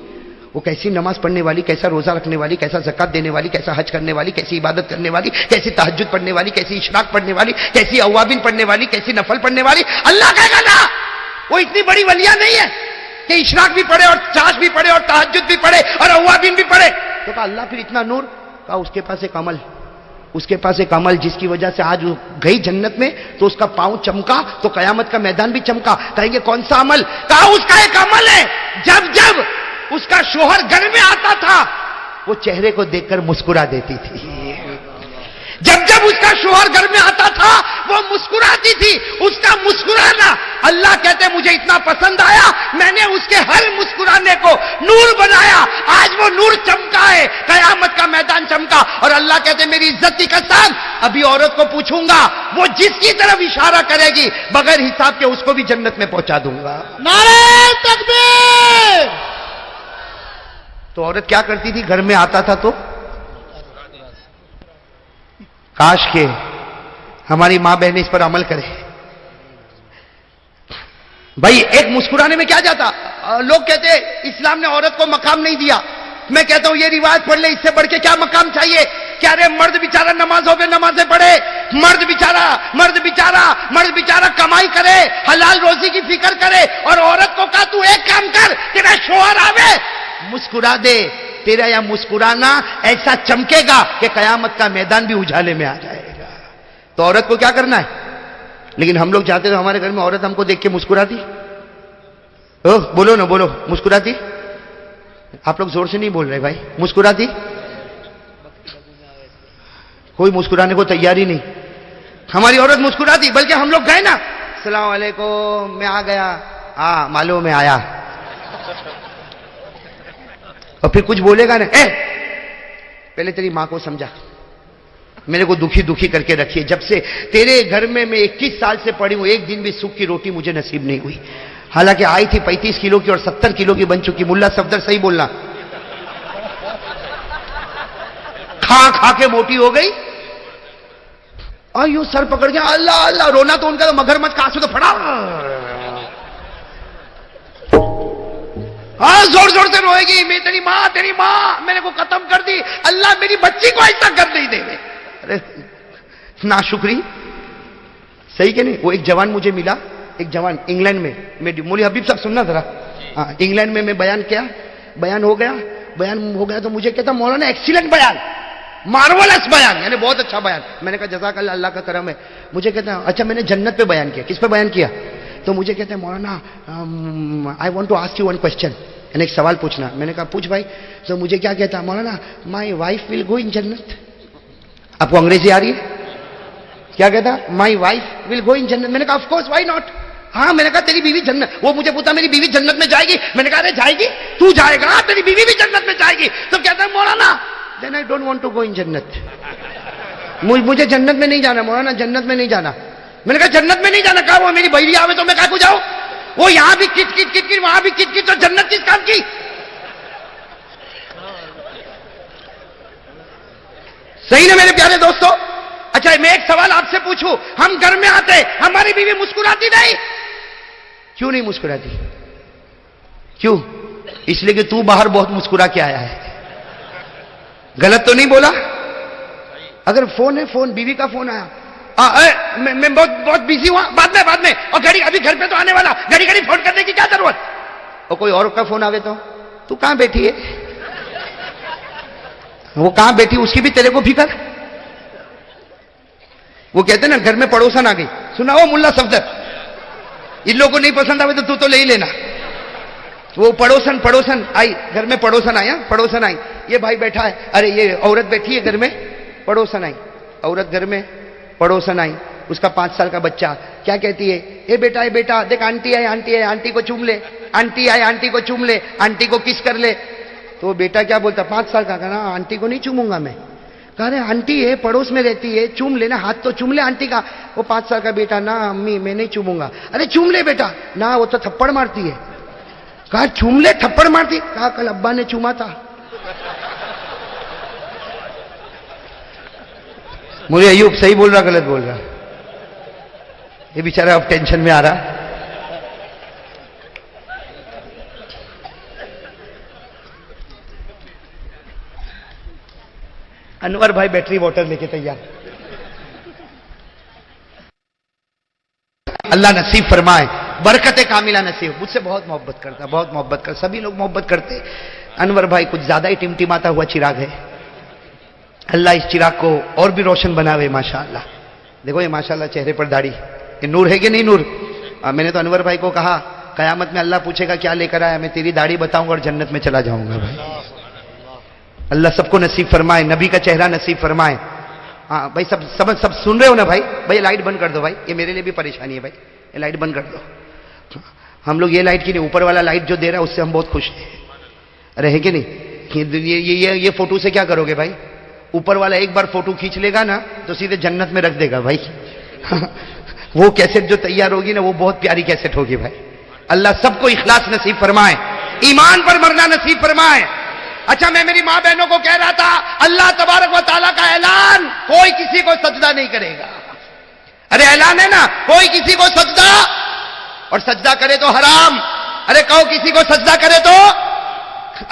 وہ کیسی نماز پڑھنے والی، کیسا روزہ رکھنے والی، کیسا زکات دینے والی، کیسا حج کرنے والی، کیسی عبادت کرنے والی، کیسی تہجد پڑھنے والی، کیسی اشراق پڑھنے والی، کیسی اوابین پڑھنے والی، کیسی نفل پڑھنے والی. اللہ کہے گا نا وہ اتنی بڑی ولیہ نہیں ہے کہ اشراق بھی پڑھے اور چاش بھی پڑھے اور تہجد بھی پڑھے اور اوابین بھی پڑھے. تو کہا اللہ پھر اتنا نور؟ کہا اس کے پاس ایک عمل، اس کے پاس ایک عمل جس کی وجہ سے آج وہ گئی جنت میں تو اس کا پاؤں چمکا تو قیامت کا میدان بھی چمکا. کہیں گے کون سا عمل؟ کہا اس کا ایک عمل ہے جب جب اس کا شوہر گھر میں آتا تھا وہ چہرے کو دیکھ کر مسکرا دیتی تھی. جب جب اس کا شوہر گھر میں آتا تھا وہ مسکراتی تھی. اس کا مسکرانا اللہ کہتے مجھے اتنا پسند آیا، میں نے اس کے ہر مسکرانے کو نور بنایا. آج وہ نور چمکا ہے، قیامت کا میدان چمکا. اور اللہ کہتے میری عزت کی قسم ابھی عورت کو پوچھوں گا، وہ جس کی طرف اشارہ کرے گی بغیر حساب کے اس کو بھی جنت میں پہنچا دوں گا. نعرہ تکبیر. تو عورت کیا کرتی تھی؟ گھر میں آتا تھا تو کاش کہ ہماری ماں بہنیں اس پر عمل کرے. بھائی ایک مسکرانے میں کیا جاتا؟ لوگ کہتے اسلام نے عورت کو مقام نہیں دیا. میں کہتا ہوں یہ روایت پڑھ لے، اس سے بڑھ کے کیا مقام چاہیے؟ کیا رے مرد بیچارہ نمازوں پہ نمازیں پڑھے، مرد بیچارہ کمائی کرے، حلال روزی کی فکر کرے، اور عورت کو کہا تو ایک کام کر، تیرا شوہر آوے مسکرا دے. تیرا یا مسکرانا ایسا چمکے گا کہ قیامت کا میدان بھی اجالے میں آ جائے گا. تو عورت کو کیا کرنا ہے؟ لیکن ہم لوگ چاہتے تھے ہمارے گھر میں عورت ہم کو دیکھ کے مسکراتی. بولو نا، بولو مسکراتی. آپ لوگ زور سے نہیں بول رہے بھائی. مسکراتی؟ کوئی مسکرانے کو تیار ہی نہیں. ہماری عورت مسکراتی، بلکہ ہم لوگ گئے نا السلام علیکم میں آ گیا، ہاں معلوم میں آیا، اور پھر کچھ بولے گا نا، پہلے تیری ماں کو سمجھا، میرے کو دکھی کر کے رکھیے. جب سے تیرے گھر میں 21 سال سے پڑی ہوں ایک دن بھی سکھ کی روٹی مجھے نصیب نہیں ہوئی. حالانکہ آئی تھی 35 کلو کی اور 70 کلو کی بن چکی. ملا صفدر صحیح بولنا، کھا کے موٹی ہو گئی. اور یوں سر پکڑ گیا اللہ اللہ رونا. تو ان کا تو مگرمچھ کا آنسو تو پھڑا. زور زور سے روئے گی، میں تیری ماں میرے کو ختم کر دی، اللہ میری بچی کو ایسا کر نہیں دے. ارے ناشکری، صحیح کہ نہیں؟ وہ ایک جوان مجھے ملا، ایک جوان انگلینڈ میں مولوی حبیب صاحب سننا ذرا. انگلینڈ میں بیان کیا، بیان ہو گیا تو مجھے کہتا مولانا ایکسیلنٹ بیان، مارولس بیان، یعنی بہت اچھا بیان. میں نے کہا جزاک اللہ، اللہ کا کرم ہے. مجھے کہتا ہے اچھا میں نے جنت پہ بیان کیا. کس پہ بیان کیا؟ تو مجھے کہتے ہیں مولانا I want to ask you one question, یعنی ایک سوال پوچھنا. میں نے کہا پوچھ بھائی. تو مجھے کیا کہتا ہے مولانا my wife will go in جنت. آپ کو انگریزی آ رہی ہے؟ کیا کہتا؟ My wife will go in جنت. میں نے کہا آف کورس وائی ناٹ. ہاں میں نے کہا تیری بیوی جنت، وہ مجھے پوچھا میری بیوی جنت میں جائے گی. میں نے کہا ارے جائے گی، تو جائے گا، تیری بیوی بھی جنت میں جائے گی. تو کہتا ہے مولانا then I don't want to go in جنت. مجھے جنت میں نہیں جانا مولانا، جنت میں نہیں جانا. میں نے کہا جنت میں نہیں جانا. کہا وہ میری بیوی آوے تو میں کہا کو جاؤ، وہ یہاں بھی کٹ کٹ کٹ کٹ وہاں بھی کٹ کٹ، تو جنت کس کام کی؟ صحیح نا میرے پیارے دوستو؟ اچھا میں ایک سوال آپ سے پوچھوں، ہم گھر میں آتے ہماری بیوی مسکراتی نہیں؟ کیوں نہیں مسکراتی؟ کیوں؟ اس لیے کہ تو باہر بہت مسکرا کے آیا ہے. غلط تو نہیں بولا؟ اگر فون ہے، فون بیوی کا فون آیا، میں بہت بیزی ہوا، بعد میں، اور گھڑی ابھی گھر پہ تو آنے والا، گھڑی فون کرنے کی کیا ضرورت؟ اور کوئی اور کا فون آگے تو کہاں بیٹھی ہے؟ وہ کہاں بیٹھی اس کی بھی تیرے کو فکر. وہ کہتے ہیں نا گھر میں پڑوسن آ گئی، سنا وہ ملا صفدر، ان لوگوں کو نہیں پسند آئے تو لے ہی لینا. وہ پڑوسن آئی، گھر میں پڑوسن آئی، یہ بھائی بیٹھا ہے، ارے یہ عورت بیٹھی ہے گھر میں، پڑوسن آئی، عورت گھر میں پڑوسن آئی، اس کا 5 سال کا بچہ. کیا کہتی ہے؟ اے بیٹا دیکھ آنٹی ہے، آنٹی کو چوم لے، آنٹی آئے آنٹی کو چوم لے، آنٹی کو کس کر لے. تو بیٹا کیا بولتا؟ 5 سال کا، کہنا آنٹی کو نہیں چوموں گا میں. کہا رہے آنٹی ہے پڑوس میں رہتی ہے، چوم لینا، ہاتھ تو چوم لے آنٹی کا. وہ 5 سال کا بیٹا، نہ امی میں نہیں چوموں گا. ارے چوم لے بیٹا. نہ وہ تو تھپڑ مارتی ہے. کہا چوم لے، تھپڑ مارتی. کہا کل ابا نے چوما تھا. مجھے ایوب صحیح بول رہا غلط بول رہا؟ یہ بیچارہ اب ٹینشن میں آ رہا. انور بھائی بیٹری واٹر لے کے تیار. اللہ نصیب فرمائے، برکت کاملہ نصیب. مجھ سے بہت محبت کرتا، سبھی لوگ محبت کرتے. انور بھائی کچھ زیادہ ہی ٹمٹماتا ہوا چراغ ہے. اللہ اس چراغ کو اور بھی روشن بناوے ماشاءاللہ. دیکھو یہ ماشاءاللہ چہرے پر داڑھی، یہ نور ہے کہ نہیں نور؟ میں نے تو انور بھائی کو کہا قیامت میں اللہ پوچھے گا کیا لے کر آیا، میں تیری داڑھی بتاؤں گا اور جنت میں چلا جاؤں گا. بھائی اللہ سب کو نصیب فرمائے، نبی کا چہرہ نصیب فرمائے. ہاں بھائی سب سن رہے ہو نا بھائی؟ بھائی لائٹ بند کر دو بھائی، یہ میرے لیے بھی پریشانی ہے بھائی، یہ لائٹ بند کر دو. ہم لوگ یہ لائٹ کی نہیں، اوپر والا لائٹ جو دے رہا ہے اس سے ہم بہت خوش ہیں. رہے کہ نہیں؟ یہ فوٹو سے کیا کرو گے بھائی؟ اوپر والا ایک بار فوٹو کھینچ لے گا نا تو سیدھے جنت میں رکھ دے گا بھائی. وہ کیسٹ جو تیار ہوگی نا وہ بہت پیاری کیسٹ ہوگی بھائی. اللہ سب کو اخلاص نصیب فرمائے، ایمان پر مرنا نصیب فرمائے. اچھا میں میری ماں بہنوں کو کہہ رہا تھا، اللہ تبارک و تعالیٰ کا اعلان، کوئی کسی کو سجدہ نہیں کرے گا. ارے اعلان ہے نا، کوئی کسی کو سجدہ، اور سجدہ کرے تو حرام. ارے کہو کسی کو سجدہ کرے تو.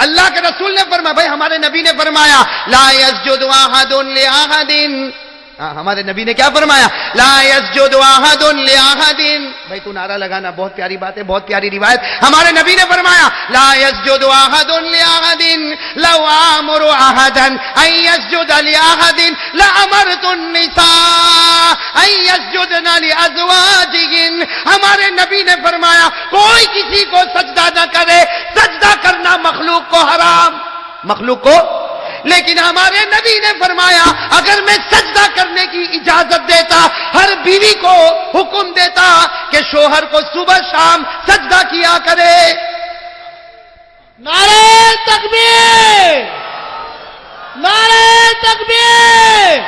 اللہ کے رسول نے فرمایا، بھائی ہمارے نبی نے فرمایا لا یسجد احد لاحد. ہمارے نبی نے کیا فرمایا؟ لا یسجد احد لاحد. بھائی تو نعرہ لگانا، بہت پیاری بات ہے، بہت پیاری روایت. ہمارے نبی نے فرمایا لا یسجد احد لاحد لو امر احدا ان یسجد لاحد لامرت النساء ان یسجدن لازواجهن. ہمارے نبی نے فرمایا کوئی کسی کو سجدہ نہ کرے، سجدہ کرنا مخلوق کو حرام، مخلوق کو. لیکن ہمارے نبی نے فرمایا اگر میں سجدہ کرنے کی اجازت دیتا، ہر بیوی کو حکم دیتا کہ شوہر کو صبح شام سجدہ کیا کرے. نعرہ تکبیر، نعرہ تکبیر.